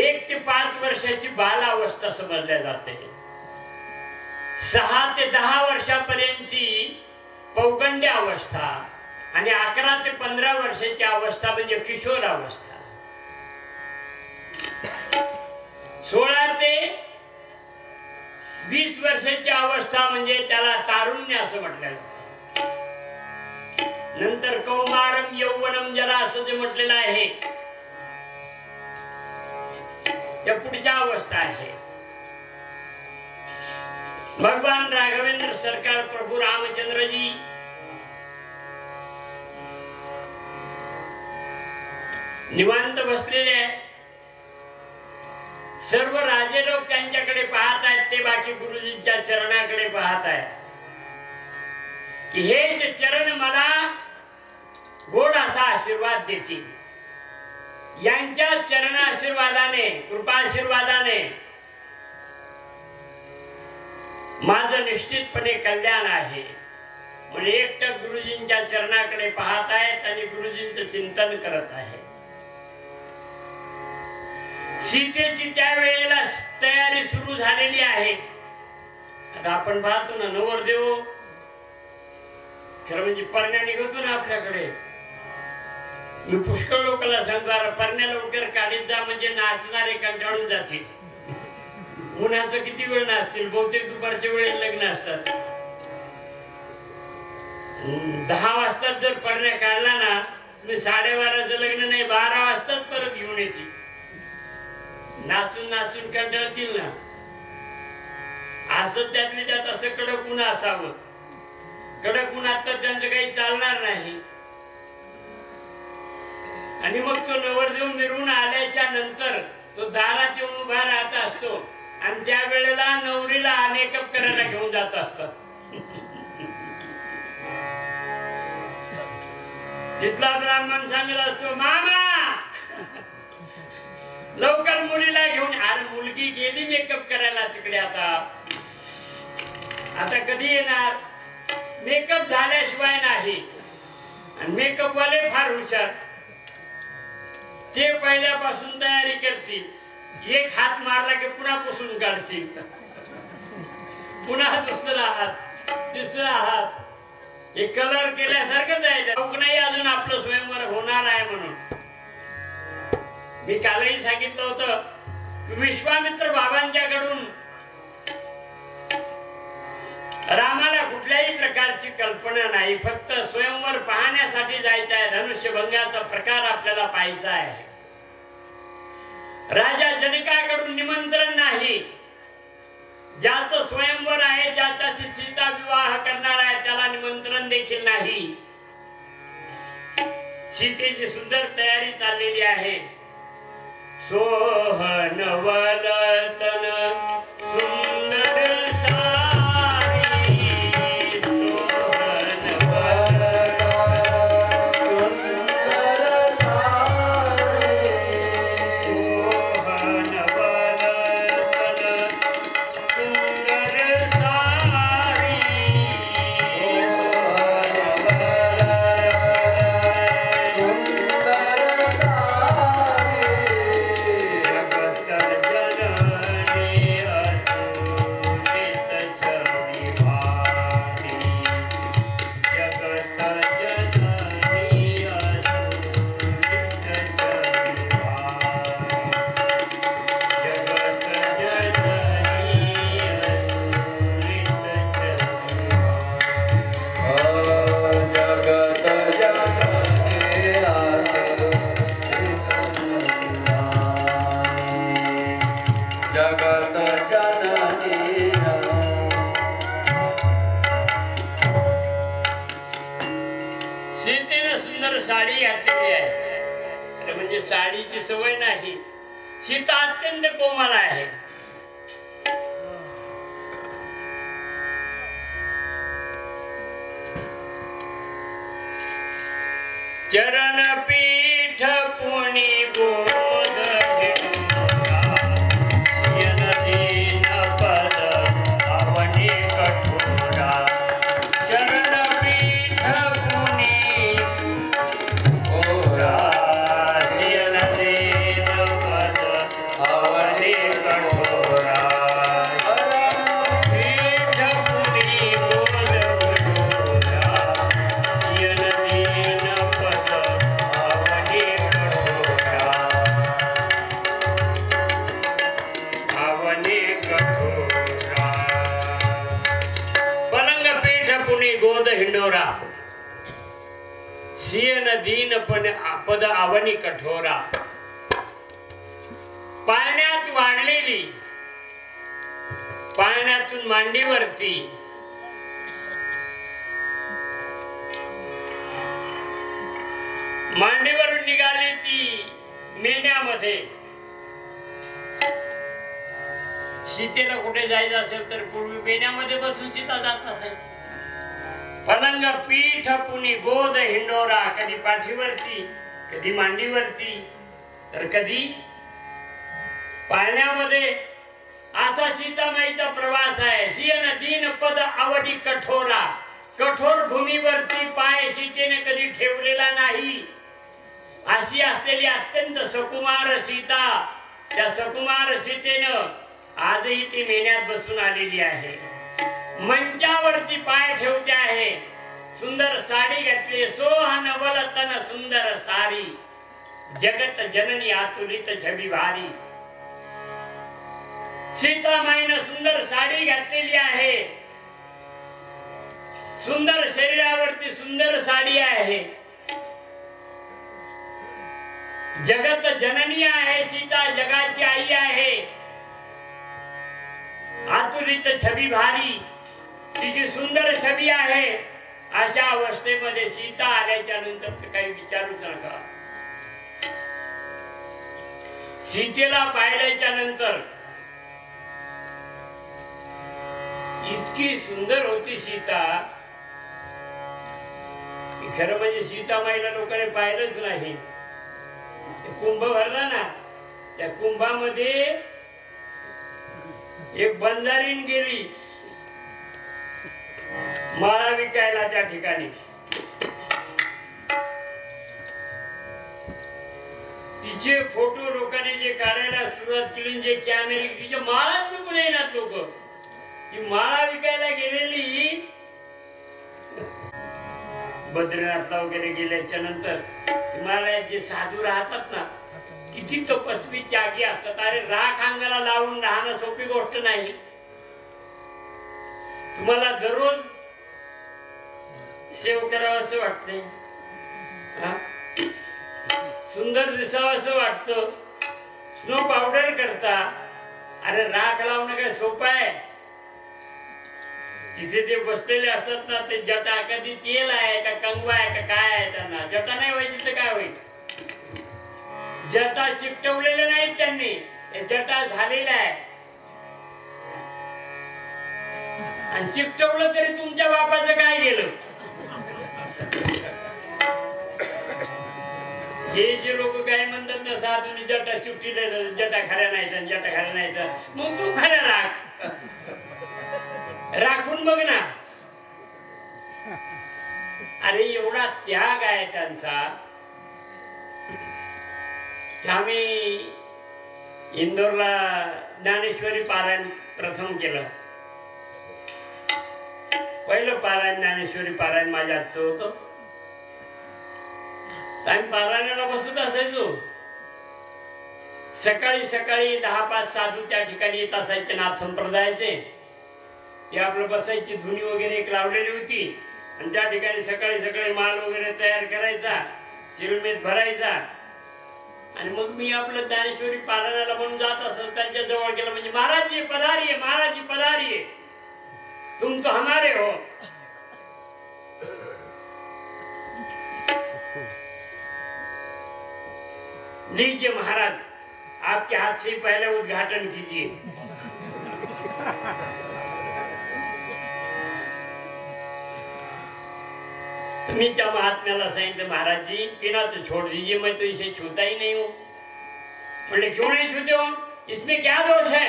1 ते 5 वर्षाची बालावस्था समजल्या जाते. 6 ते 10 वर्षापर्यंतची पौगंड्य अवस्था आणि 11 ते 15 वर्षाची अवस्था म्हणजे किशोर अवस्था. 16 ते 20 वर्षाची अवस्था म्हणजे त्याला तारुण्य असं म्हटलं जातं. नंतर कौमारम यौवनम जरा असं जे म्हटलेलं आहे त्या पुढच्या अवस्था आहे. भगवान राघवेंद्र सरकार प्रभू रामचंद्रजी निवांत बसलेले आहेत. सर्व राजे लोक त्यांच्याकडे पाहत आहेत. ते बाकी गुरुजींच्या चरणाकडे पाहत आहेत की हेच चरण मला गोड असा आशीर्वाद देतील. यांच्या चरण आशीर्वादाने, कृपाशीर्वादाने माझं निश्चितपणे कल्याण आहे. म्हणजे एकटक गुरुजींच्या चरणाकडे पाहत आहेत आणि गुरुजींचं चिंतन करत आहेत. सीतेची त्या वेळेला तयारी सुरू झालेली आहे. आता आपण पाहतो ना, नवरदेव खरं म्हणजे परण्या निघतो ना आपल्याकडे. मी पुष्कळ लोकांना सांगतो परण्या लवकर काढीत जा म्हणजे नाचणारे कंटाळून जातील. उन्हाचं किती वेळ नाचतील, बहुतेक दुपारच्या वेळेत लग्न असतात. 10 वाजता जर परण्या काढला ना, तुम्ही 12:30चं लग्न नाही 12 वाजताच परत घेऊन येतील. नाचून नाचून कंटाळतील ना. असं त्यातले त्यात असं कडक ऊन असावं. कडक उन्हात तर त्यांचं काही चालणार नाही. आणि मग तो नवरदेव मिरवून आल्याच्या नंतर तो दारात येऊन उभा राहत असतो आणि त्या वेळेला नवरीला मेकअप करायला घेऊन जात असतात. तिथला ब्राह्मण सांगत असतो, मामा लवकर मुलीला घेऊन. अरे मुलगी गेली मेकअप करायला तिकडे, आता कधी येणार? मेकअप झाल्याशिवाय नाही. आणि मेकअप वाले फार हुशार, ते पहिल्यापासून तयारी करतील. एक हात मारला की पुन्हा पुसून काढतील, पुन्हा दुसरा हात, तिसरा हात. हे कलर केल्यासारखंच आहे. नाही अजून आपलं स्वयंवर होणार आहे म्हणून. मी कालही सांगितलं होतं, विश्वामित्र बाबांच्याकडून रामाला कुठल्याही प्रकारची कल्पना नाही, फक्त स्वयंवर पाहण्यासाठी जायचं आहे. धनुष्यभंगाचा प्रकार आपल्याला पाहायचा आहे. राजा जनकाकडून निमंत्रण नाही. ज्याचं स्वयंवर आहे, ज्याच्याशी सीता विवाह करणार आहे, त्याला निमंत्रण देखील नाही. सीतेची सुंदर तयारी चाललेली आहे. सोहन वलतन सुंदर सारी, सोहन वलतन सुंदर सारी, सोहन वलतन सुंदर सारी, साडी घातलेली आहे. म्हणजे साडीची सवय नाही. सीता अत्यंत कोमल आहे. चरण पीठ पुनी गोद दीन पद अवनी कठोरा. चरण पीठ पुनी सियन दीन पद आवनी कठोरा. पाळण्यात वाढलेली, पाळण्यातून मांडीवरती मांडीवरून निघाली ती मेण्यामध्ये. सीतेला कुठे जायचं असेल तर पूर्वी मेण्यामध्ये बसून सीता जात असायची. पलंग पीठ पुनी गोद हिंडोरा. कधी पाठीवरती, कधी मांडीवरती, तर कधी पाळण्यामध्ये. असा सीतामाईचा प्रवास आहे. सियन दीन पद आवडी कठोरा. कठोर भूमीवरती पाय सीतेने कधी ठेवलेला नाही. अशी असलेली अत्यंत सकुमार सीता, त्या सकुमार सीतेनं आजही ती मेण्यात बसून आलेली आहे. मंचावरती पाय ठेवते आहे. सुंदर साडी घातली. सोहन वलतन सुंदर सारी. जगत जननी आतुलित छबी भारी. सीतामाईनं सुंदर साडी घातलेली आहे. सुंदर शरीरावरती सुंदर साडी आहे. जगत जननी आहे सीता, जगाची आई आहे. आतुलित छबी भारी, तिची सुंदर छबी आहे. अशा अवस्थेमध्ये सीता आल्याच्या नंतर काही विचारूच नका. सीतेला पाहिल्याच्या नंतर इतकी सुंदर होती सीता, खरं म्हणजे सीतामाईला लोकांनी पाहिलंच नाही. कुंभ भरला ना, त्या कुंभामध्ये एक बंजारीन गेली माळा विकायला त्या ठिकाणी. तिचे फोटो लोकांनी जे काढायला सुरुवात केली, जे कॅमेरे, तिचे माळाच नको देणार लोक. ती माळा विकायला गेलेली बद्रीनाथला वगैरे गेल्याच्या नंतर हिमालयात जे साधू राहतात ना, किती तपस्वी त्यागी असतात. अरे राख अंगाला लावून राहणं सोपी गोष्ट नाही. तुम्हाला दररोज सेव करावं असं वाटतंय, सुंदर दिसावं असं वाटतं, स्नो पावडर करता. अरे राख लावणं काय सोपं आहे? तिथे ते बसलेले असतात ना, ते जटा कधी तेल आहे का कंगवा आहे का काय आहे, त्यांना जटा नाही व्हायची तर काय होईल? जटा चिकटवलेले नाहीत त्यांनी, जटा झालेला आहे. आणि चिकटवलं तरी तुमच्या बापाचं काय गेलं? हे जे लोक काय म्हणतात ना, साधूनी जटा चिकटीले, जटा खऱ्या नाहीत, जटा खऱ्या नाहीत, मग तू खऱ्या राख, राखून बघ ना. अरे एवढा त्याग आहे त्यांचा. आम्ही इंदोरला ज्ञानेश्वरी पारायण प्रथम केलं. पहिलं पारायण ज्ञानेश्वरी पारायण माझ्या हातचं होतं. आम्ही पारायणाला बसत असायचो. सकाळी सकाळी 10-5 साधू त्या ठिकाणी येत असायचे, नाथ संप्रदायाचे. ते आपलं बसायची धुनी वगैरे एक लावलेली होती, आणि त्या ठिकाणी सकाळी सकाळी माल वगैरे तयार करायचा, चिलमेत भरायचा, आणि मग मी आपलं ज्ञानेश्वरी पारायणाला म्हणून जात असत. त्यांच्या जवळ गेलं म्हणजे, महाराज जी पधारिये, महाराज जी पधारिये, तुम तो हमारे हो. लीजिए महाराज, आपके हाथ से पहले उद्घाटन कीजिए. तुम्ही त्या महात्म्याला सांगितलं, महाराज जी पीना तो छोड़ दीजिए, मैं तो इसे छूता ही नहीं हूं. बोले क्यों नहीं छूते हो, इसमें क्या दोष है?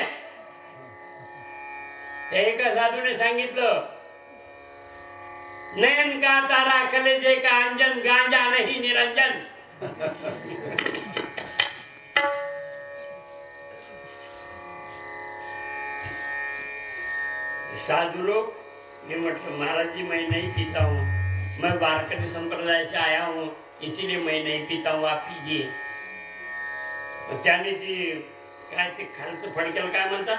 एका साधूने सांगितलं, नयन का तारा कलेजे का अंजन, गांजा नहीं निरंजन. साधु लोग, मैं मतलब महाराज जी मैं नहीं पीता हूँ, मैं वारकरी संप्रदाय से आया हूँ, इसीलिए मैं नहीं पीता हूँ, आप पीजिए. त्याने ती काय ते खालचं फडक्याला काय म्हणतात,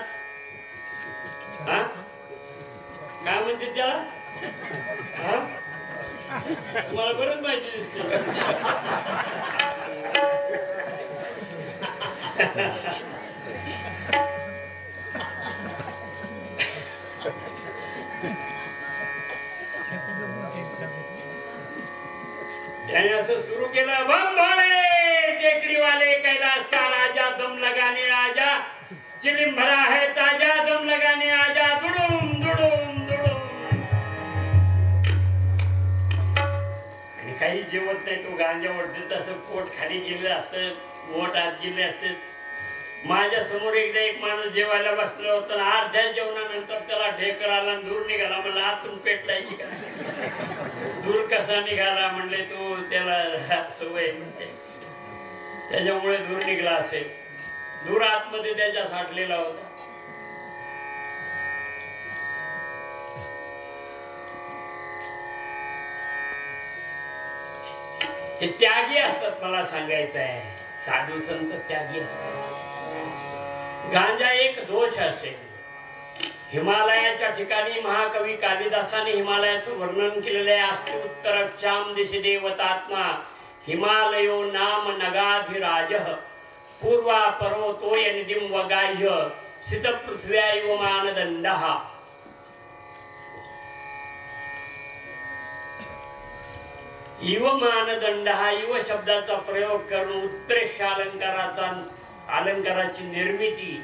हा काय म्हणते त्याला, हा मला बरंच माहिती दिसते. त्याने असं सुरू केलं, बम भोले टेकड़ी वाले कैलाश का राजा, दम लगाने आजा, चिलिम भरा है ताजा, दम लगाने आजा, दुडुम दुडुम दुडुम. आणि काही जेवत नाही, तो गांजा ओढते, तसं पोट खाली गेलं असतं, पोट आत गेले असते. माझ्या समोर एकदा एक माणूस जेवायला बसला होता, अर्ध्या जेवणानंतर त्याला ढेकर आला, दूर निघाला. म्हणलं आतून पेटलाय की काय? दूर कसा निघाला म्हणले, तो त्याला सवय म्हणते, त्याच्यामुळे दूर निघाला असेल. दूर आतमध्ये त्याच्या साठलेला होता. हे त्यागी असतात, मला सांगायचं आहे. साधू संत त्यागी असतात. गांजा एक दोष असेल. हिमालयाच्या ठिकाणी महाकवी कालिदासाने हिमालयाचं वर्णन केलेलं आहे. अस्ति उत्तरक्षाम दिशि देवतात्मा, हिमालयो नाम नगाधिराजः, पूर्वा पर्वतोय निधिं वगाह्य, सित पृथ्व्या इव मानदंडः. इव मानदंडः, इव शब्दाचा प्रयोग करून उत्प्रेक्ष अलंकाराची निर्मिती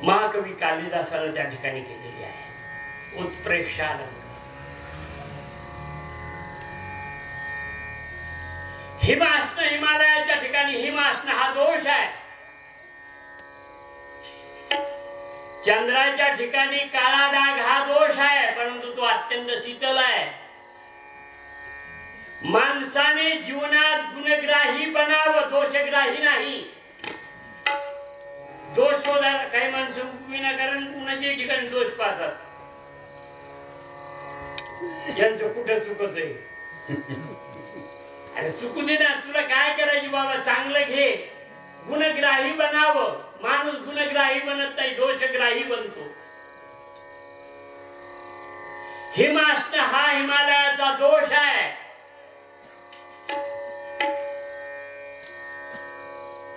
महाकवी कालिदासाने त्या ठिकाणी केलेली आहे. उत्प्रेक्ष अलंकार. हिम असणं, हिमालयाच्या ठिकाणी हिम असणं हा दोष आहे. चंद्राच्या ठिकाणी काळा डाग हा दोष आहे, परंतु तो अत्यंत शीतल आहे. माणसाने जीवनात गुणग्राही बनावं, दोषग्राही नाही. दोष शोधायला काही माणसं विनाकारण कुणाच्याही ठिकाणी दोष पाहतात. यांचं कुठं चुकत आहे. अरे चुकू दे ना, तुला काय करायची बाबा, चांगलं घे. गुणग्राही बनावं. माणूस गुणग्राही बनत नाही, दोषग्राही बनतो. हिम असणं हा हिमालयाचा दोष आहे.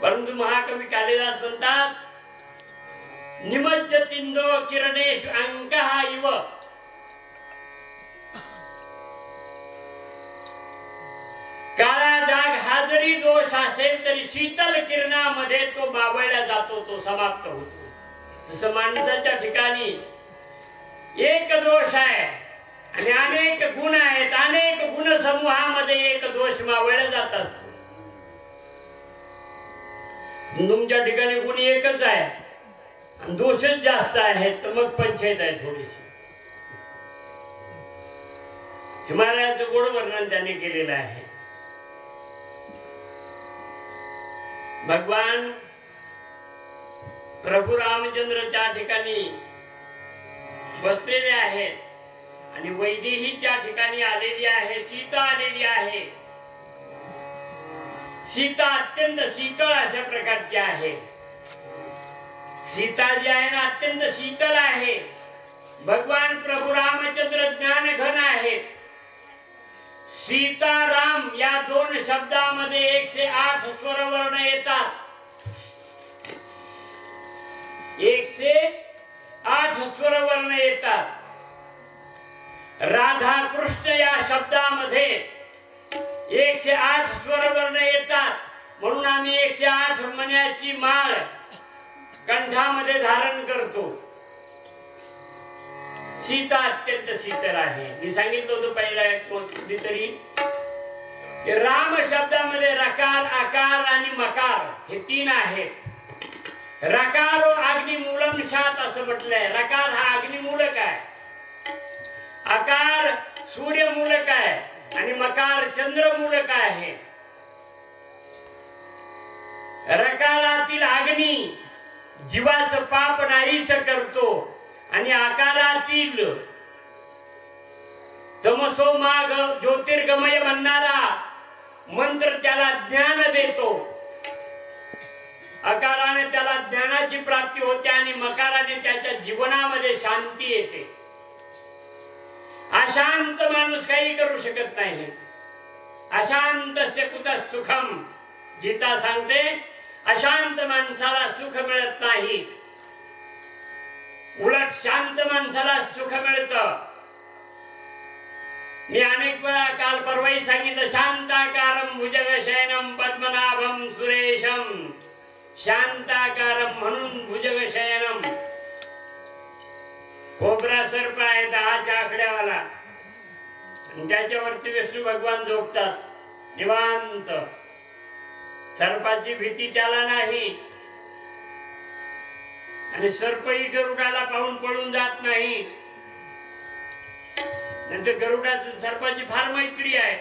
परंतु महाकवी कालिदास म्हणतात, निमज्जतिंदो किरणेषु अंकः इव. काळा डाग हा जरी दोष असेल तरी शीतल किरणामध्ये तो बावळला जातो, तो समाप्त होतो. जसं माणसाच्या ठिकाणी एक दोष आहे आणि अनेक गुण आहेत, अनेक गुण समूहामध्ये एक दोष मावळला जात असतो. तुमच्या ठिकाणी गुण एकच आहे आणि दोषच जास्त आहेत, तर मग पंचायत आहे थोडीशी. हिमालयाचं गोड वर्णन त्याने केलेलं आहे. भगवान प्रभू रामचंद्र त्या ठिकाणी बसलेले आहेत आणि वैदेही त्या ठिकाणी आलेली आहे, सीता आलेली आहे. सीता अत्यंत शीतळ अशा प्रकारची आहे. सीता जी आहे ना अत्यंत शीतल आहे. भगवान प्रभू रामचंद्र ज्ञान घन आहेत. सीताराम या दोन शब्दामध्ये 108 स्वरवर्ण येतात. 108 स्वरवर्ण येतात. राधा कृष्ण या शब्दामध्ये 108 स्वरवर्ण येतात. म्हणून आम्ही 108 मण्याची माळ कंठामध्ये धारण करतो. सीता अत्यंत शीतल आहे. मी सांगितलं होतं पहिला कधीतरी, राम शब्दामध्ये रकार, आकार आणि मकार हे 3 आहेत. रकारो अग्निमूलम शात असं म्हटलंय. रकार हा अग्निमूलक आहे, आकार सूर्यमूलक आहे आणि मकार चंद्रमूलक आहे. रकारातील अग्नी जीवाचं पाप नाहीस करतो आणि आकारातील तमसोमाग ज्योतिर्गमय म्हणणारा मंत्र त्याला ज्ञान देतो. आकाराने त्याला ज्ञानाची प्राप्ती होते आणि मकाराने त्याच्या जीवनामध्ये शांती येते. अशांत माणूस काही करू शकत नाही. अशांतस्य कुतः सुखम, गीता सांगते, अशांत माणसाला सुख मिळत नाही. उलट शांत माणसाला सुख मिळतं. मी अनेक वेळा काल परवाही सांगितलं, शांताकारम भुजगशयनम पद्मनाभम सुरेशम. शांताकारम म्हणून भुजगशयनम. कोबरा सर्प आहे 10 आकड्यावाला, त्याच्यावरती विष्णू भगवान झोपतात निवांत. सर्पाची भीती त्याला नाही आणि सर्पही गरुडाला पाहून पळून जात नाही. नंतर गरुडाची सर्पाची फार मैत्री आहे.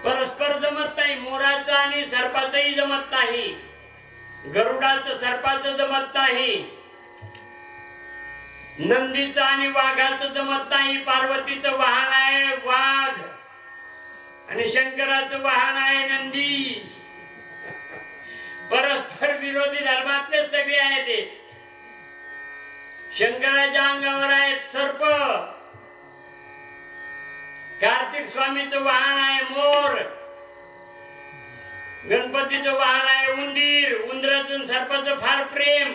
परस्पर जमत नाही. मोराचं आणि सर्पाचंही जमत नाही. गरुडाचं सर्पाचं जमत नाही. नंदीचं आणि वाघाचं जमत नाही. पार्वतीचं वाहन आहे वाघ आणि शंकराचं वाहन आहे नंदी. परस्पर विरोधी धर्मातले सगळे आहेत ते. शंकराच्या अंगावर आहेत सर्प. कार्तिक स्वामीचं वाहन आहे मोर. गणपतीचं वाहन आहे उंदीर. उंदराचं सर्पाचं फार प्रेम.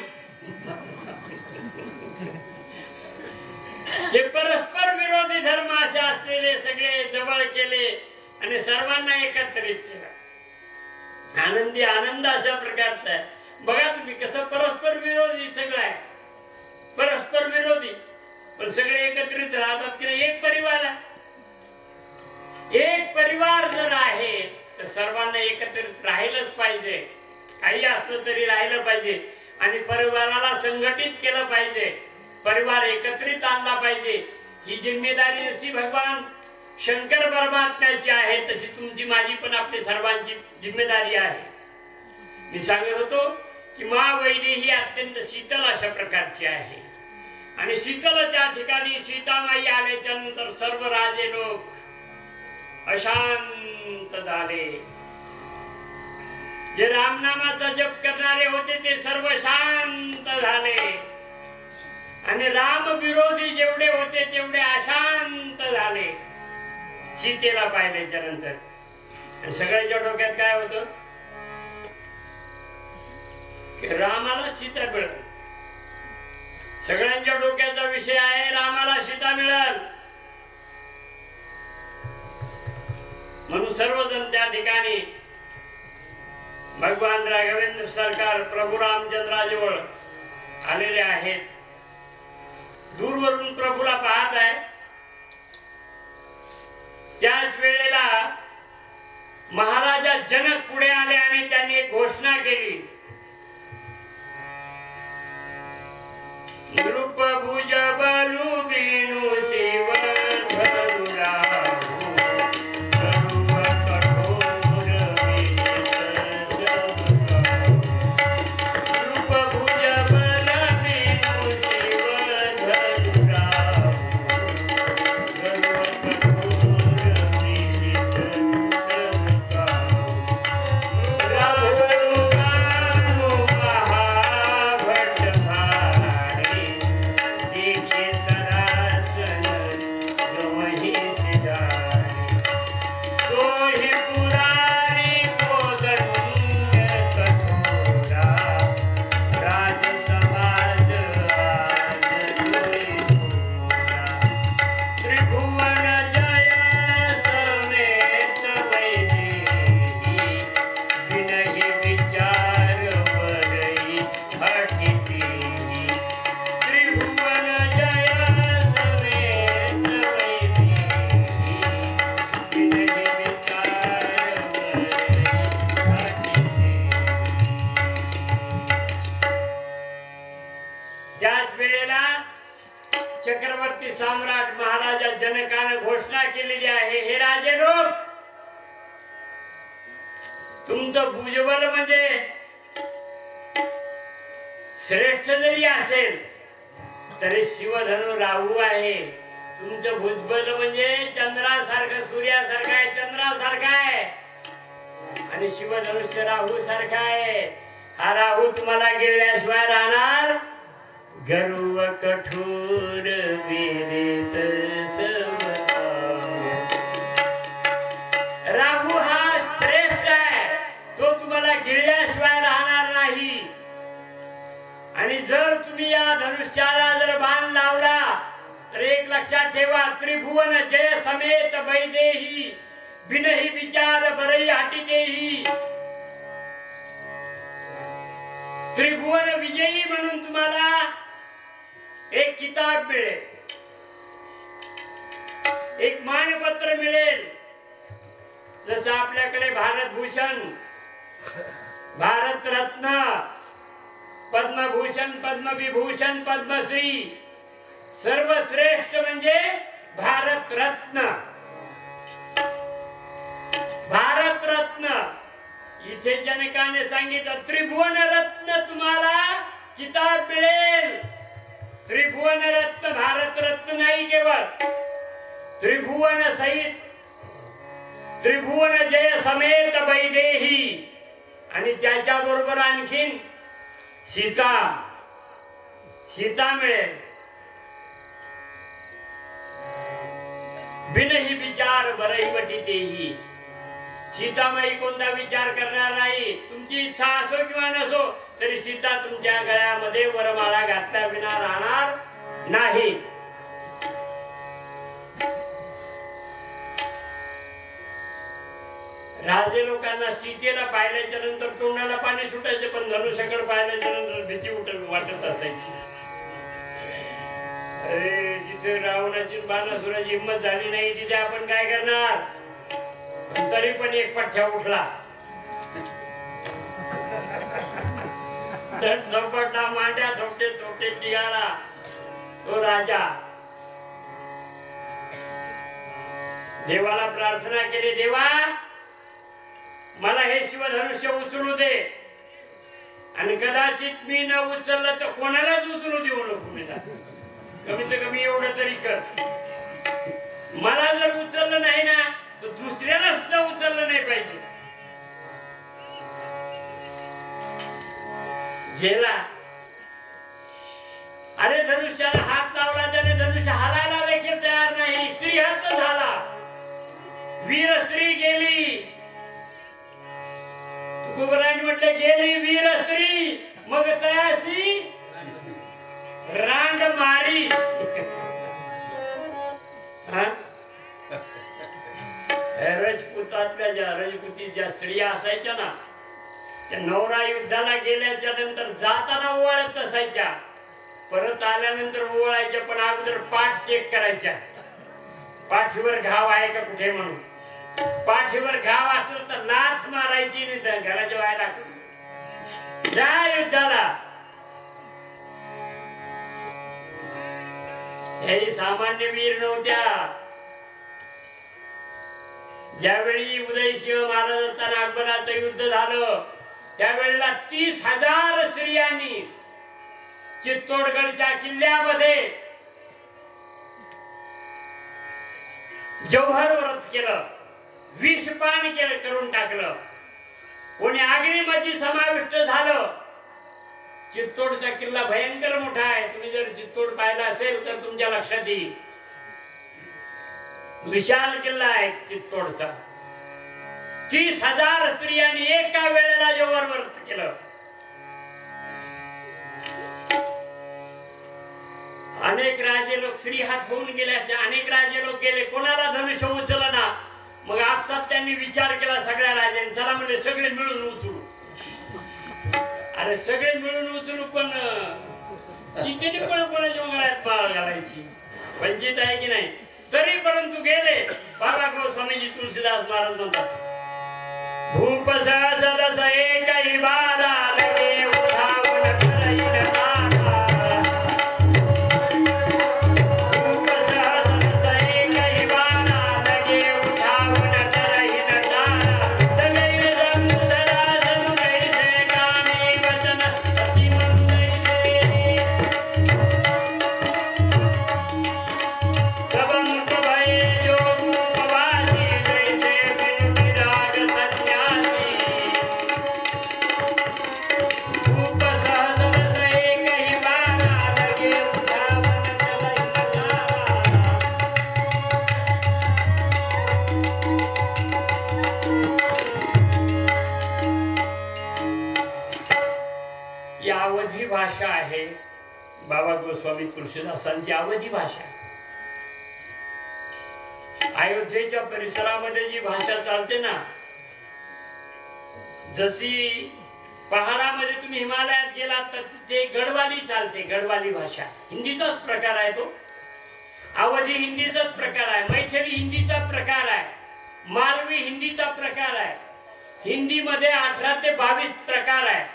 हे परस्पर विरोधी धर्म असे असलेले सगळे जवळ केले आणि सर्वांना एकत्रित केलं. आनंदी आनंद अशा प्रकारचा आहे. बघा तुम्ही कसं परस्पर विरोधी सगळं आहे. परस्पर विरोधी पण सगळे एकत्रित राहतात की नाही. एक परिवार आहे. एक परिवार जर आहे तर सर्वांना एकत्रित राहिलंच पाहिजे, काही असलं तरी राहिलं पाहिजे आणि परिवाराला संघटित केलं पाहिजे, परिवार एकत्रित आणला पाहिजे। ही जिम्मेदारी जशी भगवान शंकर परमात्म्याची आहे तशी तुमची माझी पण आपली सर्वांची जिम्मेदारी आहे। मी सांगत होतो की महावैरी ही अत्यंत शीतल अशा प्रकारची आहे आणि शीतल त्या ठिकाणी सीतामाई आल्याच्या नंतर सर्व राजे लोक अशांत झाले। जे रामनामाचा जप करणारे होते ते सर्व शांत झाले आणि राम विरोधी जेवढे होते तेवढे अशांत झाले सीतेला पाहिल्याच्या नंतर। सगळ्यांच्या डोक्यात काय होतं की रामाला सीता मिळेल, सगळ्यांच्या डोक्याचा विषय आहे रामाला सीता मिळेल। म्हणून सर्वजण त्या ठिकाणी भगवान राघवेंद्र सरकार प्रभू रामचंद्राजवळ आलेले आहेत। दूरवरून प्रभूला पाहत आहे। त्याच वेळेला महाराजा जनक पुढे आले आणि त्यांनी एक घोषणा केली, नृपभुज बलु बिनु शिव धरुरा चक्रवर्ती सम्राट महाराजा जनकाने घोषणा केलेली आहे, हे राजे लोक, तुमचं भुजबल म्हणजे श्रेष्ठ जरी असेल तरी शिवधनु राहू आहे। तुमचं भुजबल म्हणजे चंद्रासारखं, सूर्यासारखं आहे, चंद्रासारखं आहे आणि शिवधनुष्य राहू सारखा आहे। हा राहू तुम्हाला गिळल्याशिवाय राहणार गर्व कठोर विदित राहू हा श्रेष्ठ आहे, तो तुम्हाला गिळल्याशिवाय राहणार नाही। आणि जर तुम्ही या धनुष्याला जर बाण लावला तर एक लक्षात ठेवा, त्रिभुवन जय समेत वैदेही बिनही विचार बरई हटितेही। त्रिभुवन विजयी म्हणून तुम्हाला एक किताब मिळेल, एक मानपत्र मिळेल। जसं आपल्याकडे भारत भूषण, भारत रत्न, पद्मभूषण, पद्मविभूषण, पद्मश्री, सर्वश्रेष्ठ म्हणजे भारत रत्न। भारत रत्न इथे जनकाने सांगितलं त्रिभुवन रत्न तुम्हाला किताब मिळेल। त्रिभुवन रत्न, भारत रत्न नाही केवळ, त्रिभुवन सहित, त्रिभुवन जय समेत वैदेही आणि त्याच्या बरोबर आणखीन सीता, सीता मिळेल। बिनही विचार बरई वटितेही, सीतामाई कोणता विचार करणार नाही। तुमची इच्छा असो किंवा नसो तरी सीता तुमच्या गळ्यामध्ये वरमाळा घातल्या विना राहणार नाही। राजे लोकांना सीतेला पाहिल्याच्या नंतर तोंडाला पाणी सुटायचे, पण धनुष्याकडे पाहिल्याच्या नंतर भीती वाटत असायची। अरे जिथे रावणाची बाणासुराची हिंमत झाली नाही तिथे आपण काय करणार? तरी पण एक पठ्ठ्या उठला. झपटला, मांड्या धोपटे धोपटे निघाला तो राजा. देवाला प्रार्थना केली, देवा मला हे शिवधनुष्य उचलू दे, आणि कदाचित मी न उचललं तर कोणालाच उचलू देऊ नको. मी कमीत कमी एवढं तरी कर. मला जर उचललं नाही ना तर दुसऱ्याला सुद्धा उचललं नाही पाहिजे. गेला. अरे धनुष्याला हात लावला त्याने, धनुष्य हालायला देखील तयार नाही. स्त्री हस्त झाला, वीर स्त्री गेली. तुकोबराने म्हटलं गेली वीर स्त्री, मग तयासी रांड मारी. राजपुतातल्या ज्या राजपुती ज्या स्त्रिया असायच्या ना, त्या नवरा युद्धाला गेल्याच्या नंतर जाताना ओवाळत नसायच्या, परत आल्यानंतर ओवाळायच्या, पण अगोदर पाठ चेक करायच्या. पाठीवर घाव आहे का कुठे म्हणून. पाठीवर घाव असलं तर लाथ मारायची, नाही तर घराच्या बाहेर टाकून जा युद्धाला. हे सामान्य वीर नव्हत्या. ज्यावेळी उदयसिंह महाराजांचा अकबराचं युद्ध झालं त्यावेळेला 30,000 स्त्रियांनी चित्तोडगडच्या किल्ल्यामध्ये जौहर व्रत केलं, विषपान करून टाकलं. कोणी अग्नीमध्ये समाविष्ट झालं. चित्तोडचा किल्ला भयंकर मोठा आहे. तुम्ही जर चित्तोड पाहिला असेल तर तुमच्या लक्षात येईल. विशाल किल्ला आहे चित्तोडचा. 30,000 स्त्रियांनी एका वेळेला जौहर व्रत केलं. अनेक राजे लोक श्रीहात होऊन गेले, असे अनेक राजे लोक गेले, कोणाला धनुष्य उचललं ना. मग आपसात त्यांनी विचार केला सगळ्या राजांनी, चला म्हणजे सगळे मिळून उचलू. अरे सगळे मिळून उचलू, पण सीतेने पण कोणाच्या मंगळात माळ घालायची, वंचित आहे की नाही. तरी परंतु गेले. बाबा गोस्वामीजी तुलसीदास महाराज म्हणतात, भूप सहज एकही बारा लगे उठावून करईन तारा. भूप सहज एकही बारा लगे उठावून करईन तारा. तगैर समुद्रा धनु कैसे गामी वचन अति मन कैसे. सब मुख भये जो रूपवासी जैसे बिनु विराग सन्यासी. भूप सहज एकहि बारा लगे उठावन चलई तारा. ही अवधी भाषा आहे. बाबा गोस्वामी तुलसीदासांची अवधी भाषा आहे. अयोध्येच्या परिसरामध्ये जी भाषा चालते ना, जशी पहाडामध्ये तुम्ही हिमालयात गेलात तर तिथे गढवाली चालते. गढवाली भाषा हिंदीचाच प्रकार आहे तो. अवधी हिंदीचाच प्रकार आहे. मैथिली हिंदीचा प्रकार आहे. मालवी हिंदीचा प्रकार आहे. हिंदीमध्ये 18 ते 22 प्रकार आहे.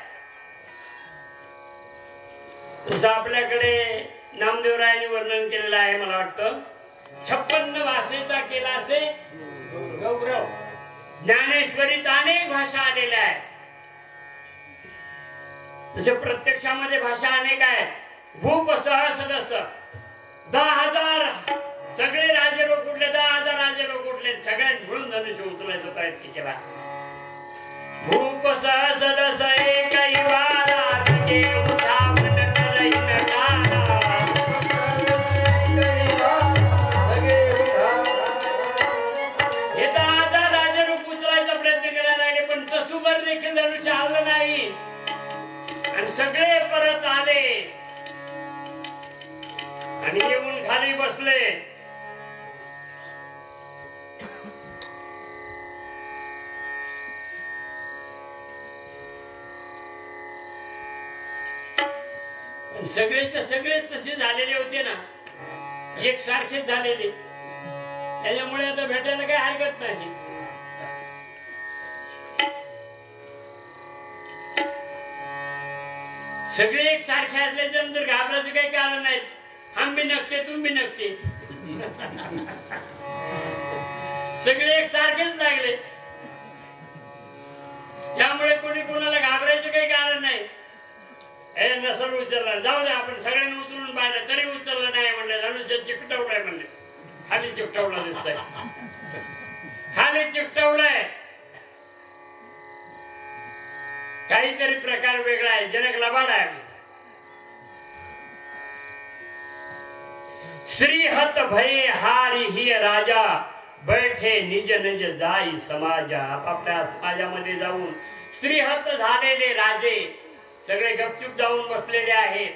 जसं आपल्याकडे नामदेवरायांनी वर्णन केलेलं आहे, मला वाटतं 56 भाषेचा केला असे गौरव. ज्ञानेश्वरीत अनेक भाषा आलेल्या आहेत. जसे प्रत्यक्षामध्ये भाषा अनेक आहेत. भूप सह सदस्य 10,000 सगळे राजे लोक उठले. 10,000 राजे लोक उठले. सगळ्यांनी मिळून धनुष्य उचलायचा प्रयत्न केला. भूप सह सदस्य एकही बारा लगे उठावन करईन तारा. हे 10,000 राजे लोक उचलायचा प्रयत्न करायला लागले, पण तसूभर देखील धनुष्य हललं नाही. आणि सगळे परत आले आणि येऊन खाली बसले. सगळेचे सगळे तसे झालेले होते ना, एकसारखे झालेले. त्याच्यामुळे आता भेटायला काही हरकत नाही. सगळे एक सारखे असल्यानंतर घाबरायचं काही कारण नाही. हम भी नकटे तुम भी नकटे. सगळे एक सारखेच लागले. त्यामुळे कोणी कोणाला घाबरायचं काही कारण नाही. हे नसल उचलला जाऊ दे आपण सगळ्यांनी उचलून पाहिलं तरी उचललं नाही म्हणलं. धनुष्य चिकटवलंय म्हणले. खाली चिकटवला दिसतंय. खाली चिकटवलंय. काहीतरी प्रकार वेगळा आहे. जनक लबाड आहे. श्रीहत भये हारी ही राजा बैठे निज निज दाई समाजा. आपल्या समाजामध्ये जाऊन श्रीहत झालेले राजे सगळे गपचूप जाऊन बसलेले आहेत.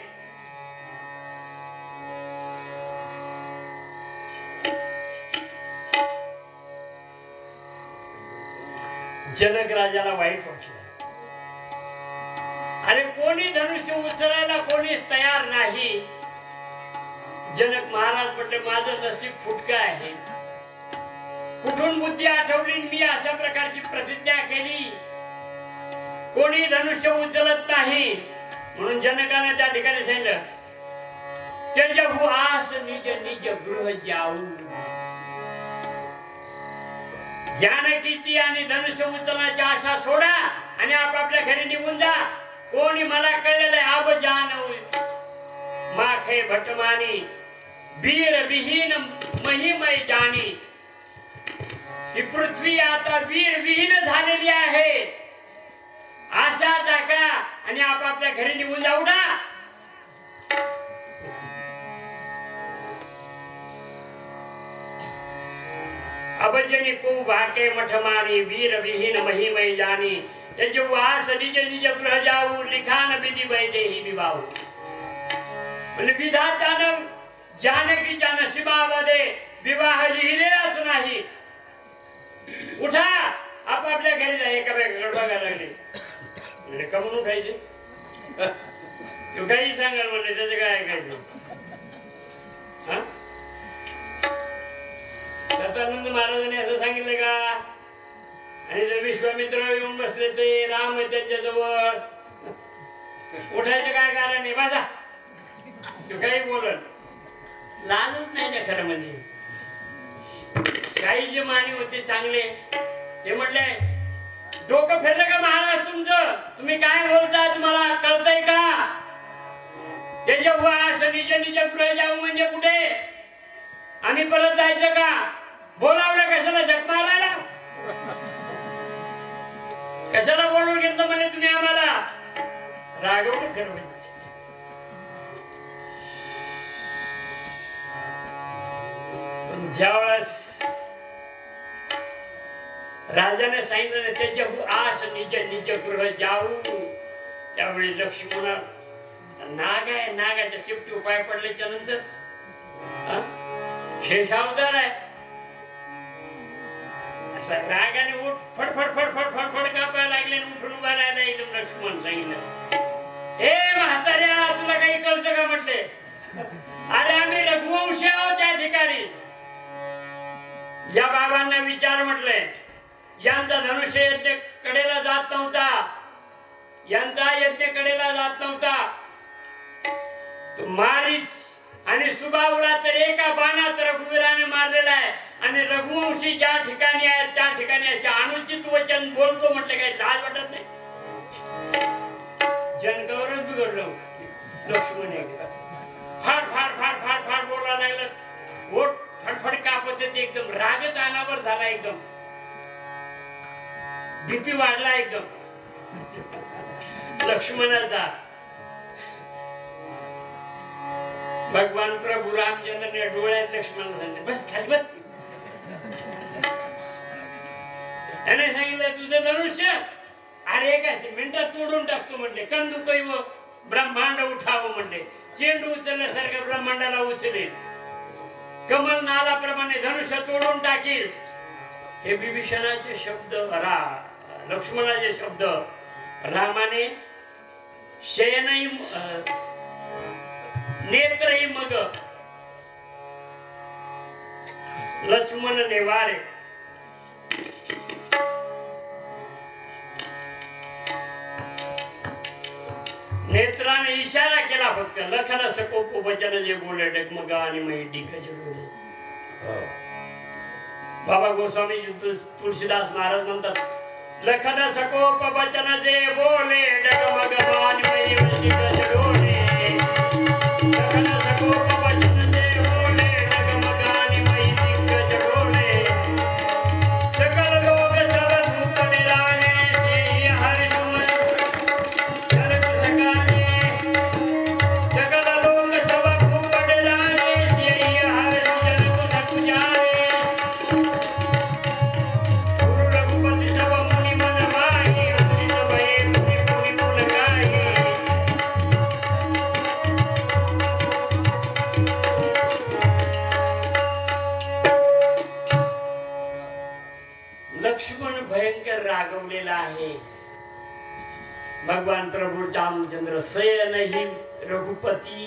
जनक राजाला वाईट वाटलं. अरे कोणी धनुष्य उचलायला कोणीच तयार नाही. जनक महाराज म्हटले माझं नशीब फुटका आहे. कुठून बुद्धी आठवली मी अशा प्रकारची प्रतिज्ञा केली. कोणी धनुष्य उचलत नाही. म्हणून जनकाने त्या ठिकाणी सांगितलं त्यजहु आस निज निज गृह जाऊ. जानकीची आणि धनुष्य उचलण्याची आशा सोडा आणि आपापल्या घरी निघून जा. कोणी मला कळलेलं आहे अब जान माखे भटमानी वीर विहीन महिमय जाणी. ही पृथ्वी आता वीर विहीन झालेली आहे. आशा टाका आणि आपापल्या घरी निघून जाऊ ना. अबजनी को भाके मठमानी वीर विहीन महिमय जानी. त्याचे वास निज निज गृह जाऊ लिखान विधी वैदेही विवाहू. म्हणजे विधात्यानं जानकीच्या नशिबामध्ये विवाह लिहिलेलाच नाही. उठा आपापल्या घरी जा. एका बघायला लागले म्हणजे कमून उठायचे. तू काही सांगाल म्हणले त्याचं काय ऐकायचं. सतानंद महाराजांनी असं सांगितलं का. आणि जर विश्वामित्र येऊन बसले ते राम त्यांच्या जवळ उठायचं काय कारण आहे. बसा तू काही बोलत लाजच नाही त्या खरं म्हणजे. काही जे मानी होते चांगले ते म्हटले डोकं फिरलं का महाराज तुमचं. तुम्ही काय बोलता तुम्हाला कळतंय का. त्याच्या वास निज निज गृह जाऊ म्हणजे कुठे. आम्ही परत जायचं का. बोलावलं कशाला जग मारायला. कशाला बोलून घेतलं म्हणे तुम्ही आम्हाला. रागवलं खरं. ज्यावेळेस राजाने सांगितलं त्याच्या आस निज निज गृह जाऊ. त्यावेळी लक्ष्मण नाग आहे. नागाच्या शेपटी उपाय पडल्याच्या नंतर शेषावतार आहे. असं रागाने उठ फडफड फडफड फडफड कापायला लागले. उठून उभा राहिला एकदम. लक्ष्मण सांगितलं हे म्हाताऱ्या तुला काही कळतं का म्हटले. अरे आम्ही रघुवंशी आहोत त्या ठिकाणी. या बाबांना विचार म्हटले. यांचा धनुष्य यज्ञ कडेला जात नव्हता. यांचा यज्ञ कडेला जात नव्हता. तो मारीच आणि सुबाहुला तर एका बाणात रघुवीराने मारलेला आहे. आणि रघुवंशी ज्या ठिकाणी आहे त्या ठिकाणी असे अनुचित वचन बोलतो म्हटले काही लाज वाटत नाही. जनकावरच बिघडलं लक्ष्मण. फाड फाड फाड फाड फाड बोलायला लागलं. ओठ फडफड कापत येते. एकदम रागच अनावर झाला. एकदम बीपी वाढला एकदम लक्ष्मणाचा. भगवान प्रभू रामचंद्र डोळ्यात लक्ष्मणाला सांगितलं बस खाली बस. त्याने सांगितलं तुझं धनुष्य अरे एका मिनिटात तोडून टाकतो म्हटले. कंदुकैव ब्रह्मांड उठावं म्हणले. चेंडू उचलल्यासारख्या ब्रह्मांडाला उचलेल. कमल नालाप्रमाणे धनुष्य तोडून टाकील. हे विभीषणाचे शब्द लक्ष्मणाचे शब्द रामाने शयनही नेत्रही मग लक्ष्मण नेवारे. नेत्राने ऐका फक्त लखन सकोप वचन जे बोले डगमगा आणि माहिती कजडोले. बाबा गोस्वामी तुलसीदास महाराज म्हणतात लखन सकोप वचन जे बोले डगमगा आणि माहिती कजडोले. लखन सकोप वचन जे बोले डगमगा आणि माहिती कजडोले. सकल लोग सब भूत निराने से हरि सुमन जन सकाने. सकल लोग सब भूत निराने से हरि जन सक जाने. गुरु रघुपति सब मुनि मन माही अमृत भये पुनि पुनि पुन गाही. लक्ष्मण भयंकर रागवलेला आहे. भगवान प्रभू रामचंद्र सयन ही रघुपती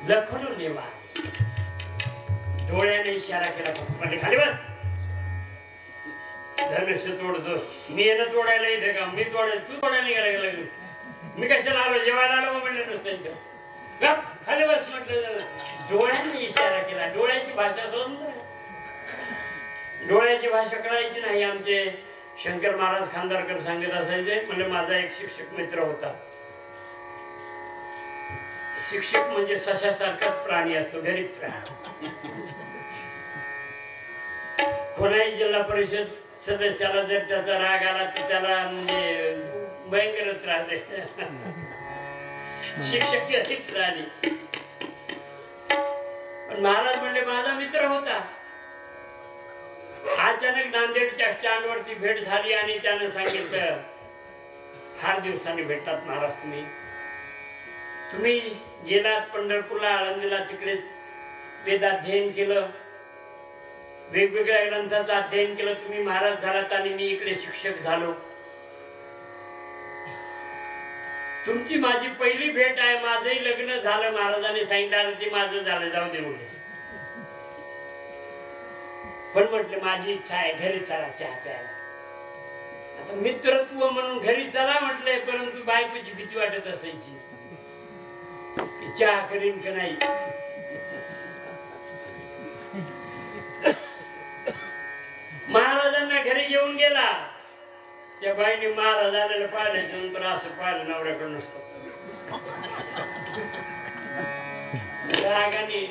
लखन नेवा. डोळ्याने इशारा केला म्हणजे खाली बस. धनुष्य तोडतो. मी येणं तोडायला येते का? मी तू तोडायला गेला. मी कशाला आलो? जेवायला आलो म्हणलं नुसतं. खाली बस म्हटलं. डोळ्याने इशारा केला. डोळ्याची भाषा सुंदर. डोळ्याची भाषा कळायची नाही. आमचे शंकर महाराज खानदारकर सांगत असायचे. म्हणजे माझा एक शिक्षक मित्र होता. शिक्षक म्हणजे सशासारखाच प्राणी असतो, गरीब प्राणी. कोणाही जिल्हा परिषद सदस्याला जर त्याचा राग आला तर त्याला म्हणजे भयंकर त्रास दे. शिक्षक गरीब प्राणी. पण महाराज म्हणले माझा मित्र होता. अचानक नांदेडच्या स्टँड वरती भेट झाली आणि त्यानं सांगितलं फार दिवसांनी भेटतात महाराज. तुम्ही गेलात पंढरपूरला, आळंदीला, तिकडे वेदाध्ययन केलं, वेगवेगळ्या ग्रंथाचं अध्ययन केलं. तुम्ही महाराज झालात आणि मी इकडे शिक्षक झालो. तुमची माझी पहिली भेट आहे. माझंही लग्न झालं. महाराजांनी सांगितलं ते माझं झालं, जाऊ दे म्हणून. पण म्हटलं माझी इच्छा आहे घरी चला चहा प्यायला. आता मित्रत्व म्हणून घरी चला म्हटलंय. परंतु बायकोची भीती वाटत असायची. चहा करीन का नाही. महाराजांना घरी घेऊन गेला. त्या बाईने महाराजांना पाहिलं. नंतर असं पाहिलं नवऱ्याकडे नसतं. रागाने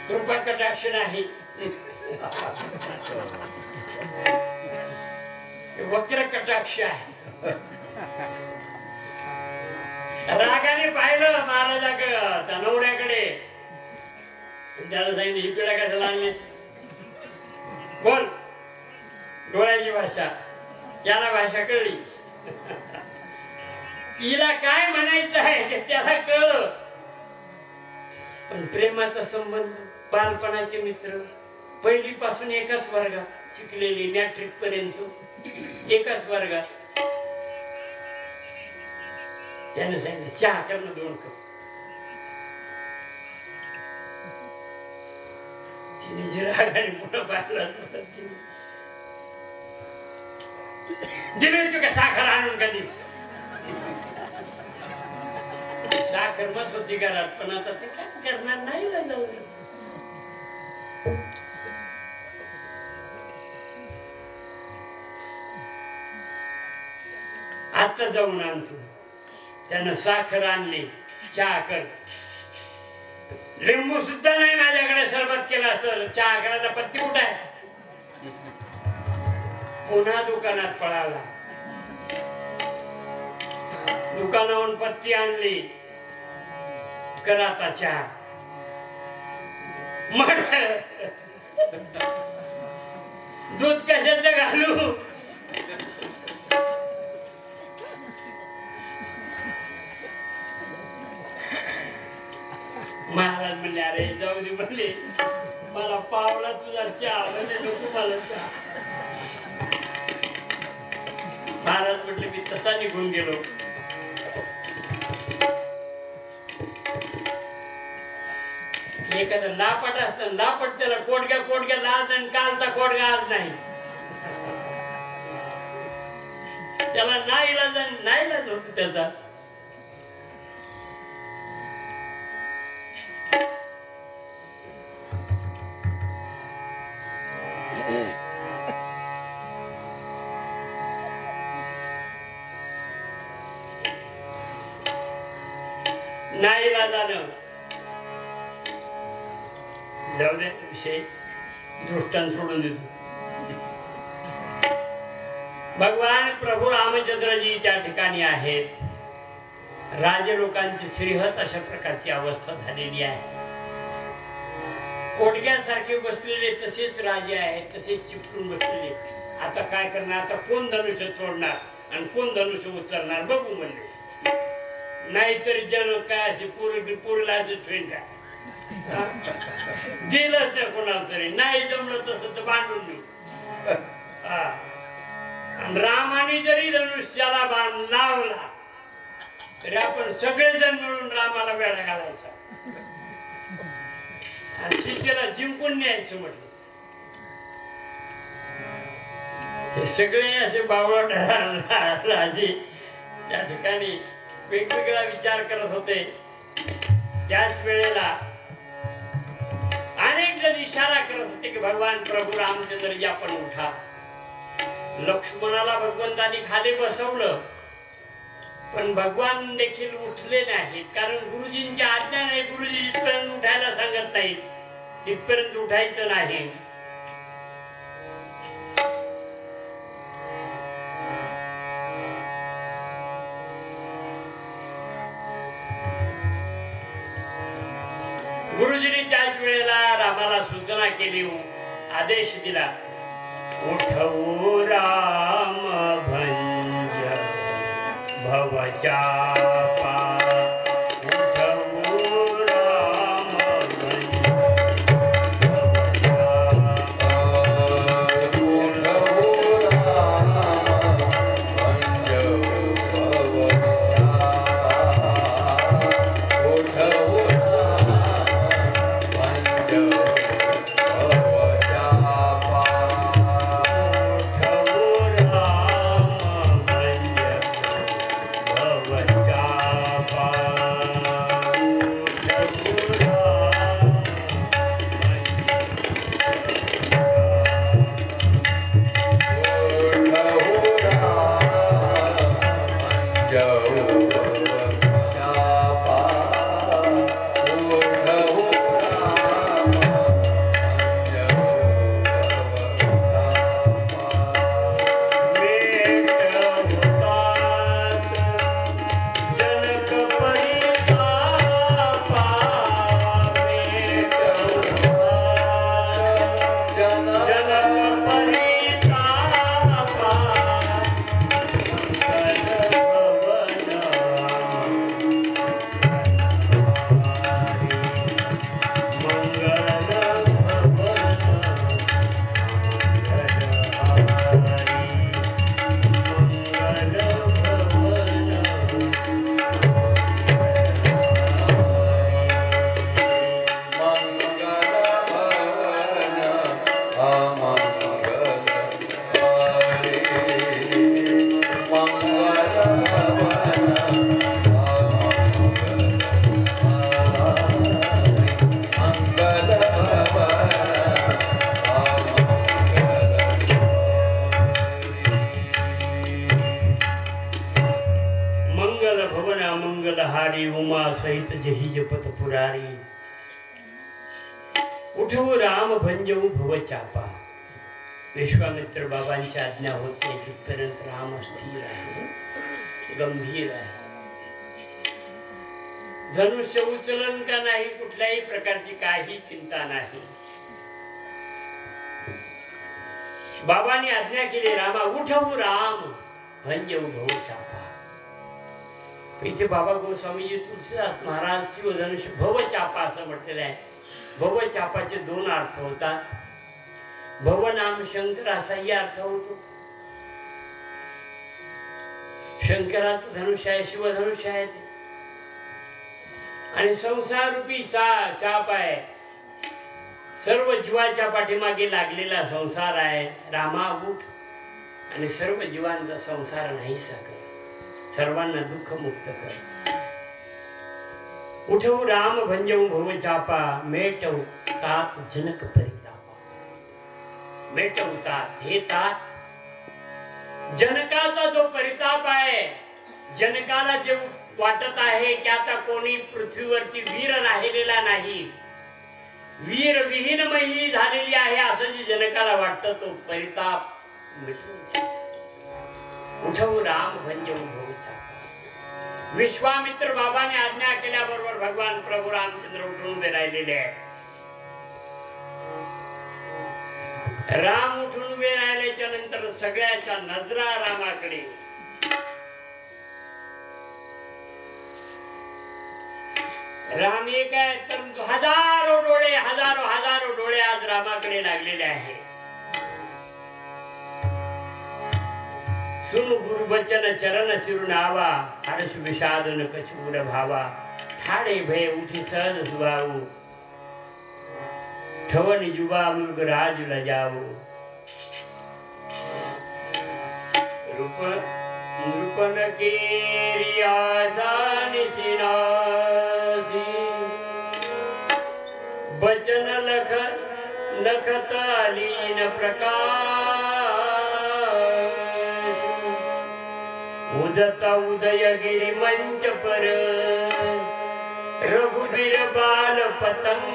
कृपा कटाक्ष नाही. वक्र कटाक्ष आहे. रागाने पाहिलं महाराजाकडे, त्या नवऱ्याकडे. त्याला सांगितलं ही पिढा कशाला आणलीस? बोल. डोळ्याची भाषा. याला भाषा कळली. तिला काय म्हणायचं आहे ते त्याला कळलं. पण प्रेमाचा संबंध, बालपणाचे मित्र, पहिलीपासून एकाच वर्गात शिकलेली, मॅट्रिक पर्यंत एकाच वर्गात. त्याने सांगितलं चहा करणं 2 कप. तिने जी रागाने पुढं पाहिलं दिली होती का साखर आणून कधी? साखर मस्त होती घरात. पण आता ते काय करणार नाही. आता जाऊन आणतो. त्यानं साखर आणली. चहा कर. लिंबू सुद्धा नाही माझ्याकडे. सरबत केला असतं. चहा करायला पत्ती कुठे आहे? पुन्हा दुकानात पळाला. दुकानावरून पत्ती आणली. कराता चहा. दूध कशाचं घालू? महाराज म्हणले अरे जाऊ दे म्हणले. मला पावला तुझा चहा. म्हणजे नको मला चहा. महाराज म्हटले मी तसा निघून गेलो. एखादा लापट असतं. लापट त्याला कोडग्या लाज आणि कालचा कोडगा आज नाही. त्याला नाईलाज होतो त्याचा. नाईलाजानं जाऊ दे विषय दृष्टांत सोडून देतो. भगवान प्रभू रामचंद्रजी त्या ठिकाणी आहेत. राजे लोकांची श्रीहत अशा प्रकारची अवस्था झालेली आहे. कोडग्यासारखे बसलेले तसेच राजे आहेत, तसेच चिपटून बसलेले. आता काय करणार? आता कोण धनुष्य तोडणार आणि कोण धनुष्य उचलणार बघू म्हणले. नाहीतरी जण काय असे पुरीला असे ट्रेन काय दिलंच नाही कोणाला तरी. नाही जमलं तसं तर बांधून देऊ. आणि रामाने जरी धनुष्याला बाण लावला तरी आपण सगळेजण मिळून रामाला वेळा घालायचा आणि सीतेला जिंकून न्यायचं म्हटलं. हे सगळे असे बावळट राजे त्या ठिकाणी वेगवेगळा विचार करत होते. त्याच वेळेला अनेक जण इशारा करत होते की भगवान प्रभू रामचंद्रजी आपण उठा. लक्ष्मणाला भगवंतानी खाली बसवलं पण भगवान देखील उठले नाहीत. कारण गुरुजींची आज्ञा नाही. गुरुजी जिथपर्यंत उठायला सांगत नाहीत तिथपर्यंत उठायचं नाही. गुरुजींनी त्याच वेळेला रामाला सूचना केली, आदेश दिला, उठवू राम भंज भवचापा. सहित जही जपत पुरारी. उठवू राम भंजवू भव चापा. विश्वामित्र बाबांची आज्ञा होते तिथपर्यंत राम स्थिर आहे, गंभीर आहे. धनुष्य उचलन का नाही, कुठल्याही प्रकारची काही चिंता नाही. बाबांनी आज्ञा केली, रामा उठवू राम भंजवू भव चापा. इथे बाबा गोस्वामीजी तुलसीदास महाराज शिवधनुष्य भव चापा असं म्हटलेलं आहे. भव चापाचे दोन अर्थ होतात. भव नाम शंकर असाही अर्थ होतो. शंकराचं धनुष्य आहे, शिवधनुष्य आहे ते. आणि संसार रूपी चाप आहे. सर्व जीवाच्या पाठीमागे लागलेला संसार आहे. रामा उठ आणि सर्व जीवांचा संसार नाहीसा कर, सर्वांना दुःख मुक्त कर. उठवू राम भंजवू भव चापा. मेटवू तात जनक परितापा. मेटवू तात, हे तात जनकाचा जो परिताप आहे, जनकाला जे वाटत आहे की आता कोणी पृथ्वीवरती वीर राहिलेला नाही, वीर विहीनमयी झालेली आहे असं जे जनकाला वाटतं तो परिताप मिटून उठवू राम भंज उभवचा. विश्वामित्र बाबाने आज्ञा केल्याबरोबर भगवान प्रभू रामचंद्र उठून उभे राहिलेले आहेत. राम उठून उभे राहिल्याच्या नंतर सगळ्याच्या नजरा रामाकडे. राम एक आहे तर हजारो डोळे, हजारो डोळे आज रामाकडे लागलेले आहेत. सुन गुरु बचन चरण सिरुन आवा, हर्ष विषादन कछूर भावा, ठाणे भय उठी सहज सुभाऊ, ठवन जुबा मृग राज लजाऊ. रूप नृपन केरी आसान सिनासी, बचन लख लखत लीन प्रकाश, उदता उदयगिरी मंच पर, रघुबीर बाल पतंग,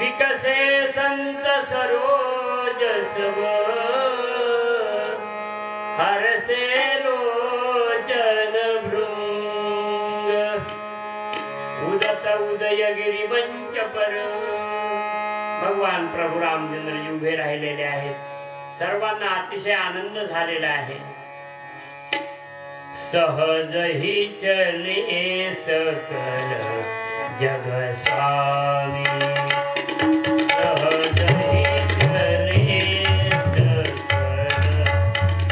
विकसे संत सरोज सब, हरसे लोचन भृंग. उदत उदयगिरी मंच पर भगवान प्रभू रामचंद्र उभे राहिलेले आहेत. सर्वांना अतिशय आनंद झालेला आहे. सहज ही चले सकल जग स्वामी, सहज ही चले सकल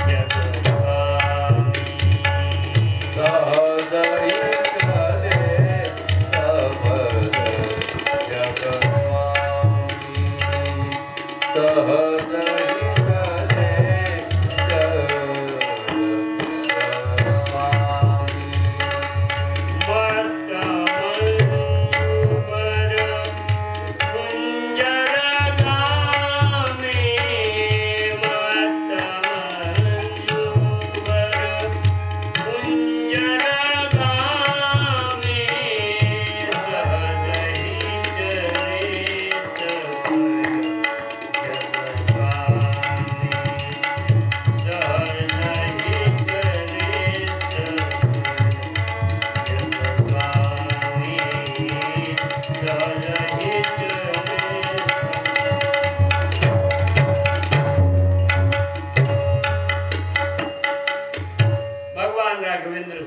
जग स्वामी, सहज ही चले सकल जग स्वामी, सहज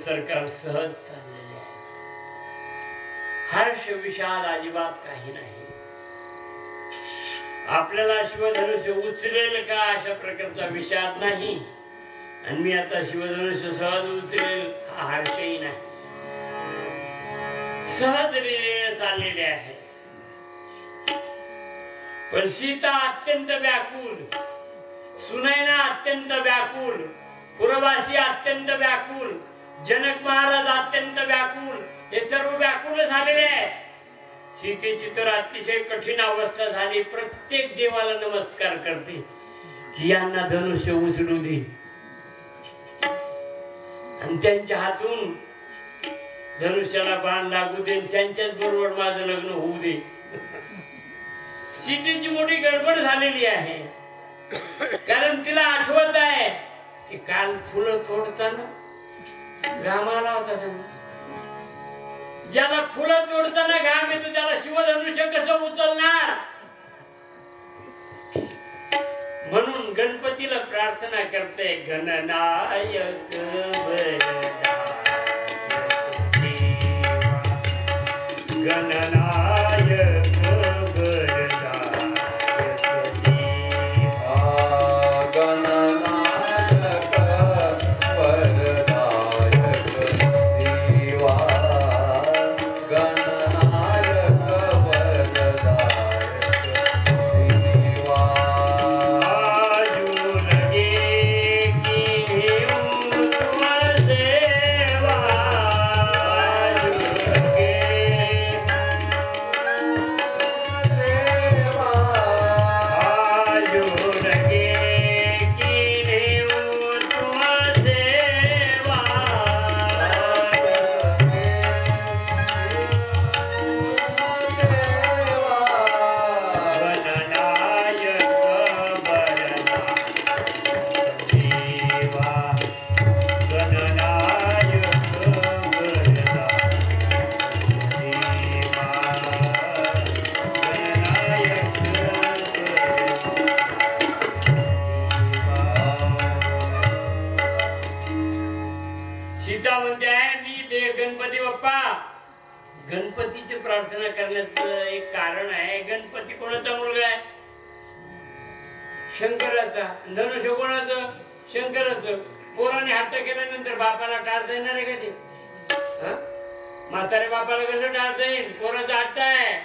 सरकार सहज चाललेले आहे. हर्ष विषाद अजिबात काही नाही. आपल्याला शिवधनुष्य उचलेल का अशा प्रकारचा विषाद नाही, आणि मी आता शिवधनुष्य सहज उचलेल हा हर्षही नाही. सहज रीतीने चाललेले आहे. पण सीता अत्यंत व्याकुल, सुनैना अत्यंत व्याकुल, पुरवासी अत्यंत व्याकुल, जनक महाराज अत्यंत व्याकुल, हे सर्व व्याकुल झालेले आहे. सीतेची तर अतिशय कठीण अवस्था झाली. प्रत्येक देवाला नमस्कार करते की यांना धनुष्य उचलू दे आणि त्यांच्या हातून धनुष्याला बाण लागू दे, त्यांच्याच बरोबर माझं लग्न होऊ दे. सीतेची मोठी गडबड झालेली आहे. कारण तिला आठवत आहे की काल फुलं तोडताना घाम आला होता त्यांना. ज्याला फुलं तोडताना घाम येतो त्याला शिवधनुष्य कसं उचलणार. म्हणून गणपतीला प्रार्थना करते, गणनायक गणनायक गणपती बाप्पा, गणपतीची प्रार्थना करण्याचं एक कारण आहे. गणपती कोणाचा मुलगा आहे? शंकराचा. धनुष्य कोणाचं? शंकराचं. पोराने हट्ट केल्यानंतर बापाला टाळता येणार आहे का ते? म्हातारे बापाला कसं टाळता येईल? पोराचा हट्ट आहे.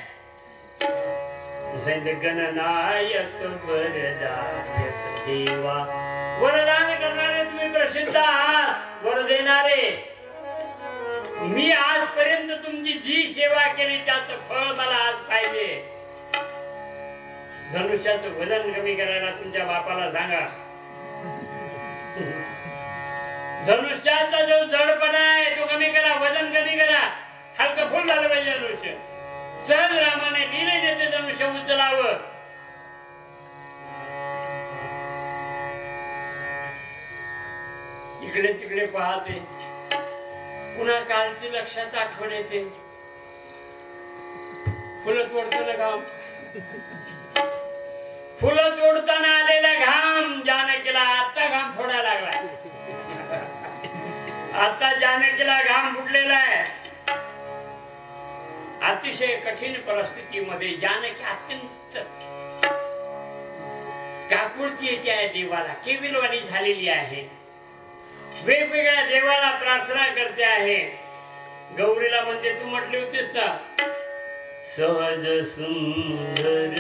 गणनायक वरदायक देवा, वरदान करणारे तुम्ही प्रसिद्ध आहात, वर देणारे. मी आजपर्यंत तुमची जी सेवा केली त्याचं फळ मला आज पाहिजे. धनुष्याचं वजन कमी करायला तुमच्या बापाला सांगा. धनुष्याचा जो जडपणा आहे तो कमी करा, वजन कमी करा. हलकं फुल झालं पाहिजे धनुष्य. सहज रामाने लिहिलेले ते धनुष्य उचलावं. इकडे तिकडे पाहते, पुन्हा कालची लक्षात आठवण येते. फुलं तोडताना घाम, फुलं तोडताना आलेला घाम जानकीला आता घाम फोडायला लागलाय. आता जानकीला घाम फुटलेला आहे. अतिशय कठीण परिस्थितीमध्ये जानकी अत्यंत काकुळती येते आहे देवाला, केविलवाणी झालेली आहे. वेगवेगळ्या देवाला प्रार्थना करते आहे. गौरीला म्हणजे तू म्हटली होतीस ना, सहज सुंदर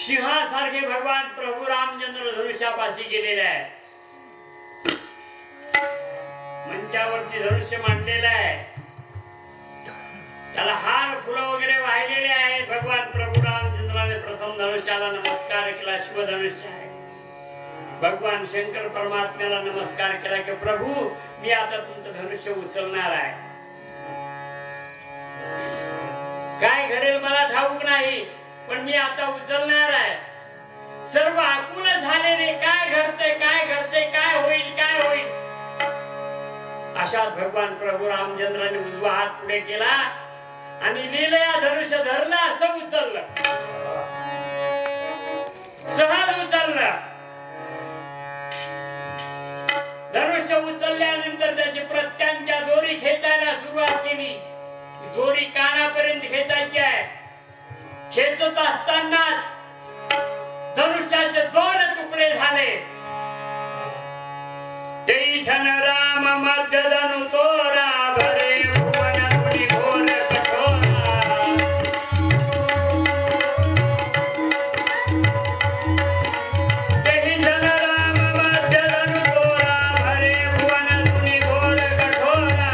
सिंहासारखे भगवान प्रभू रामचंद्र धनुष्यापाशी गेलेले आहे. मंचावरती धनुष्य मांडलेलं आहे. त्याला हार फुलं वगैरे वाहिलेले आहेत. भगवान प्रभू रामचंद्राने प्रथम धनुष्याला नमस्कार केला. शिवधनुष्य आहे. भगवान शंकर परमात्म्याला नमस्कार केला की प्रभू मी आता तुमचं धनुष्य उचलणार आहे. काय घडेल मला ठाऊक नाही, पण मी आता उचलणार आहे. सर्व आकुल झालेले काय घडते काय घडते, काय होईल काय होईल. अशात भगवान प्रभू रामचंद्राने उजवा हात पुढे केला आणि लिहिलेला धनुष्य धरला. असं उचललं, सहज उचललं. धनुष्य उचलल्यानंतर त्याची प्रत्यांच्या दोरी खेचायला सुरुवात केली. दोरी कानापर्यंत खेचायची आहे. खेचत असताना धनुष्याचे 2 तुकडे झाले. ते क्षण राम मध्य धनु तोरा भरे भुवन धुनी घोर कठोरा. ते क्षण राम मध्य धनु तोरा भरे भुवन धुनी घोर कठोरा.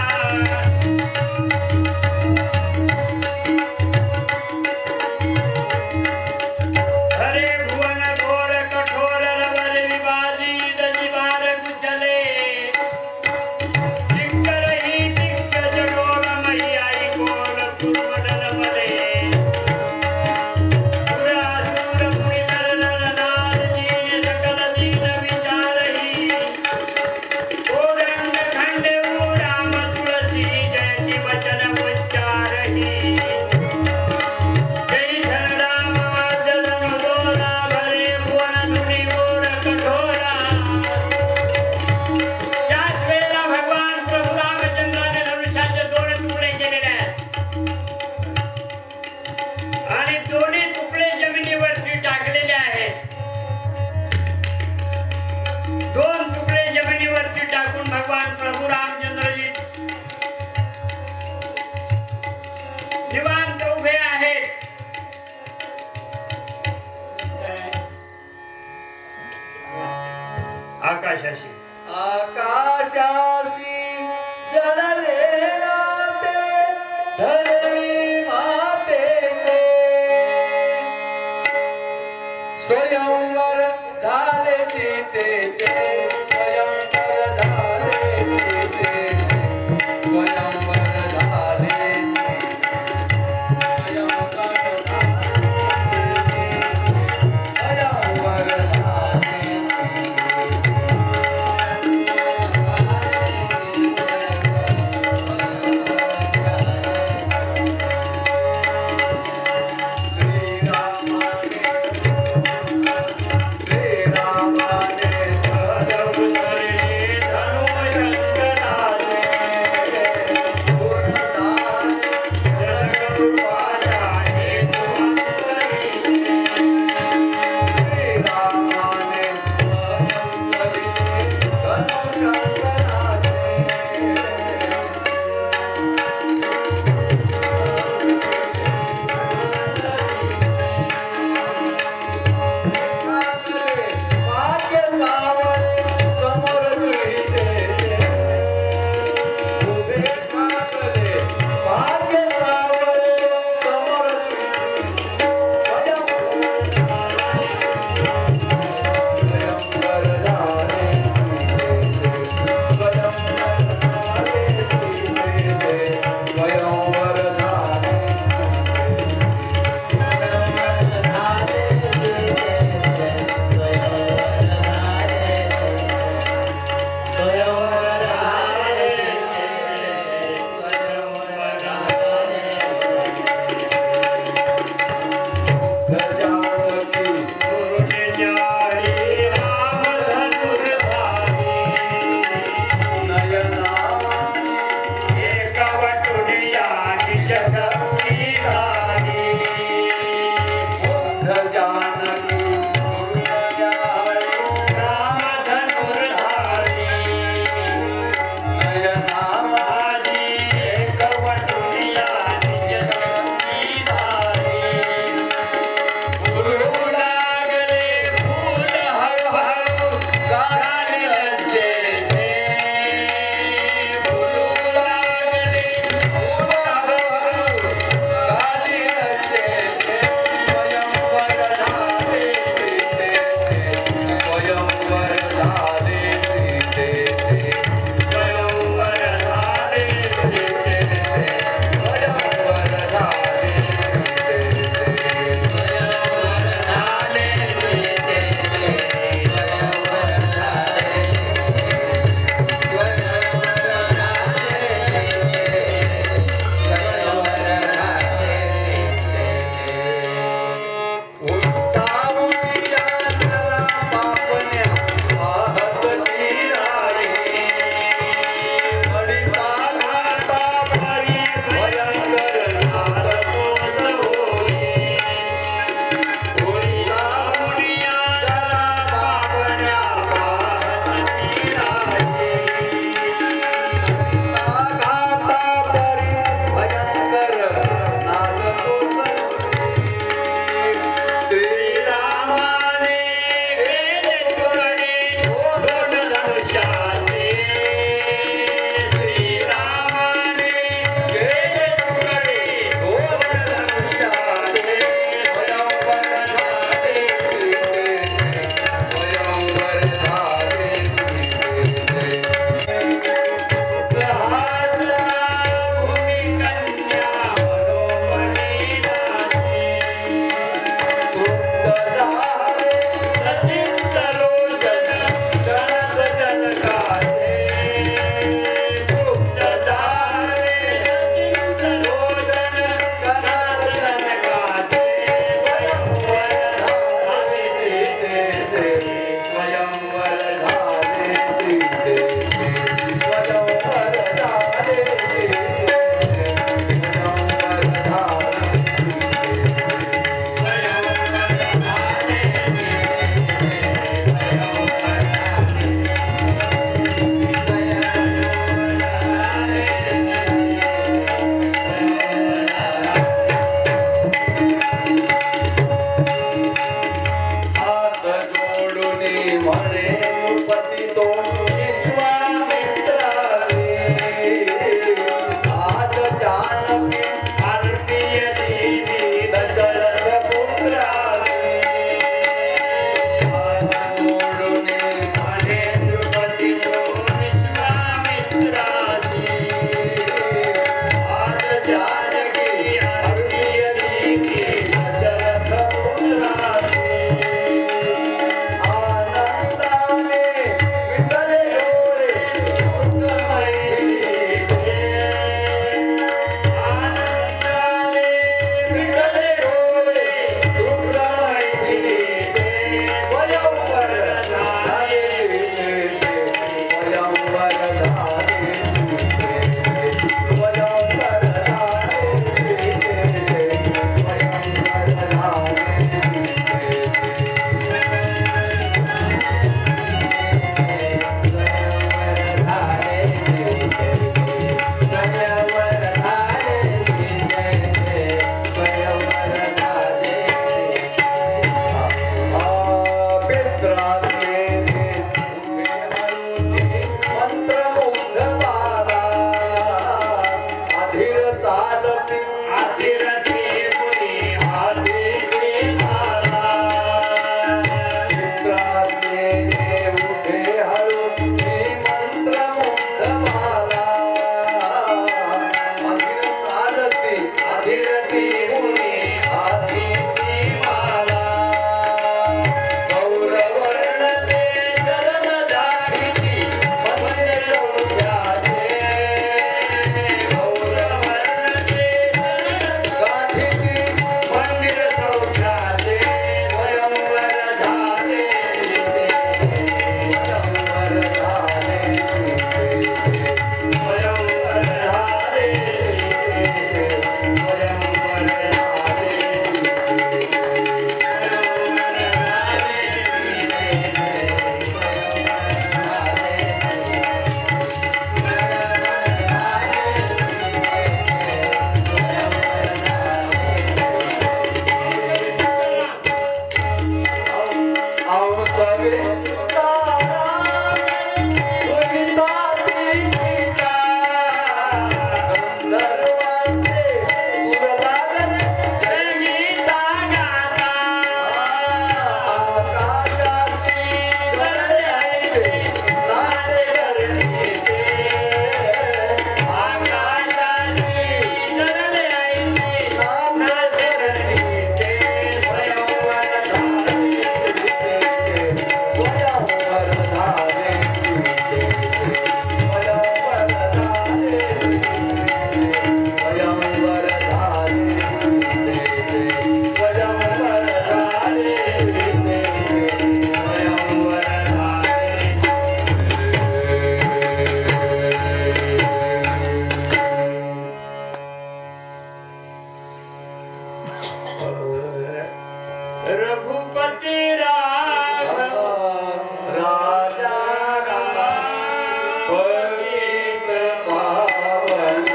आकाशाशी आकाशाशी जळले नाते धरणी मातेचे स्वयंवर झाले सीतेचे स्वयंवर झाले सीतेचे स्वयंवर झाले स्वयंवर झाले रघुपती राघव राजा पतित पावन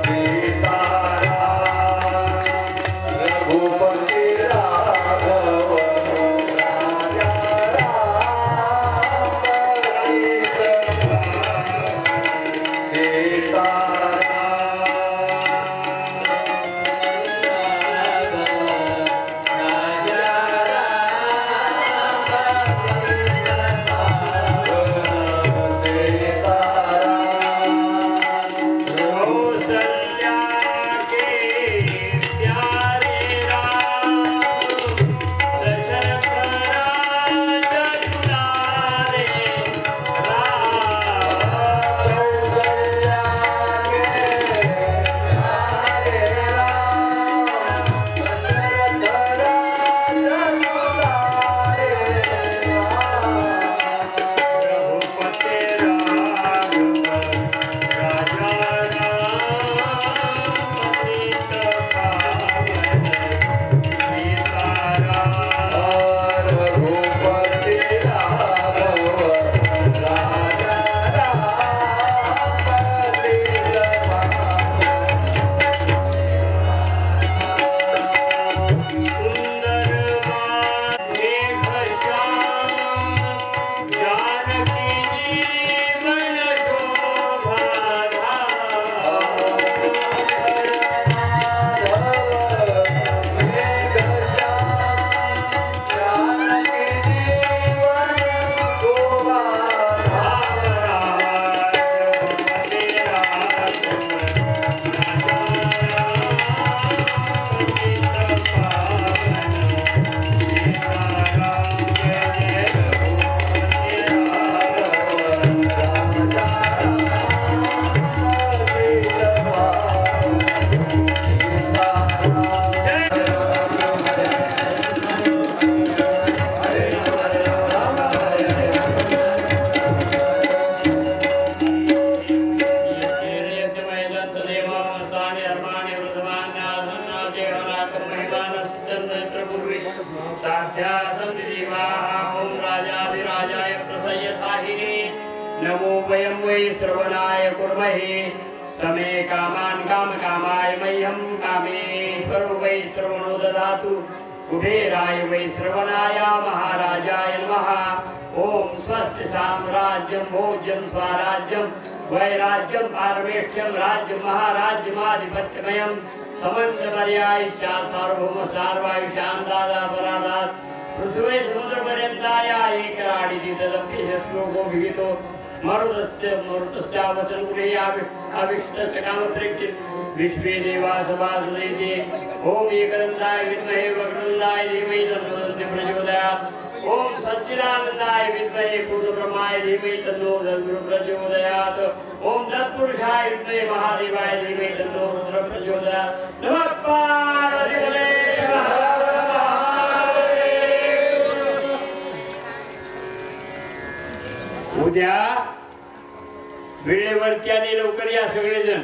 सीताराम रघुपती राघव राजा पतित कौसल्या के प्यारे राम दशरथ राजा दुलारे रघुपते राघव राजा राम पतित पावन सीताराम रघुपति राघव राजा सुंदरवान मेघ श्याम जानकी जीवन शोभा नमो वयं वै श्रवणाय कुर्महे समे कामान् कामकामाय मह्यं कामेश्वरो वै श्रवणो ददातु कुबेराय वै श्रवणाय महाराजाय नमः ओम स्वस्ति साम्राज्यं भोज्यं स्वराज्यं वैराज्यं पारमेष्ठ्यं राज्यं महाराज्यमाधिपत्यमयं समन्वयमर्यायिष्या सार्वभौम सार्वायुष्यां दादापराधात् पृथ्वी समुद्रपर्यन्ताय एकराडिदितदप्य श्लोको विहितो मरुतश्चावसन्कुले आविष्टश्च कामत्रिक्ष विश्वे देवा सभासदैते ओम एकदन्ताय विद्महे वक्रतुण्डाय धीमहि तन्नो दन्ति प्रचोदयात् ओम सच्चिदानन्दाय विद्महे पूर्णब्रह्माय धीमहि तन्नो सद्गुरु प्रचोदयात् ओम तत्पुरुषाय विद्महे महादेवाय धीमहि तन्नो रुद्र प्रचोदयात् नमः पार्वतीपते उद्या वेळेवरती आणि लवकर या सगळेजण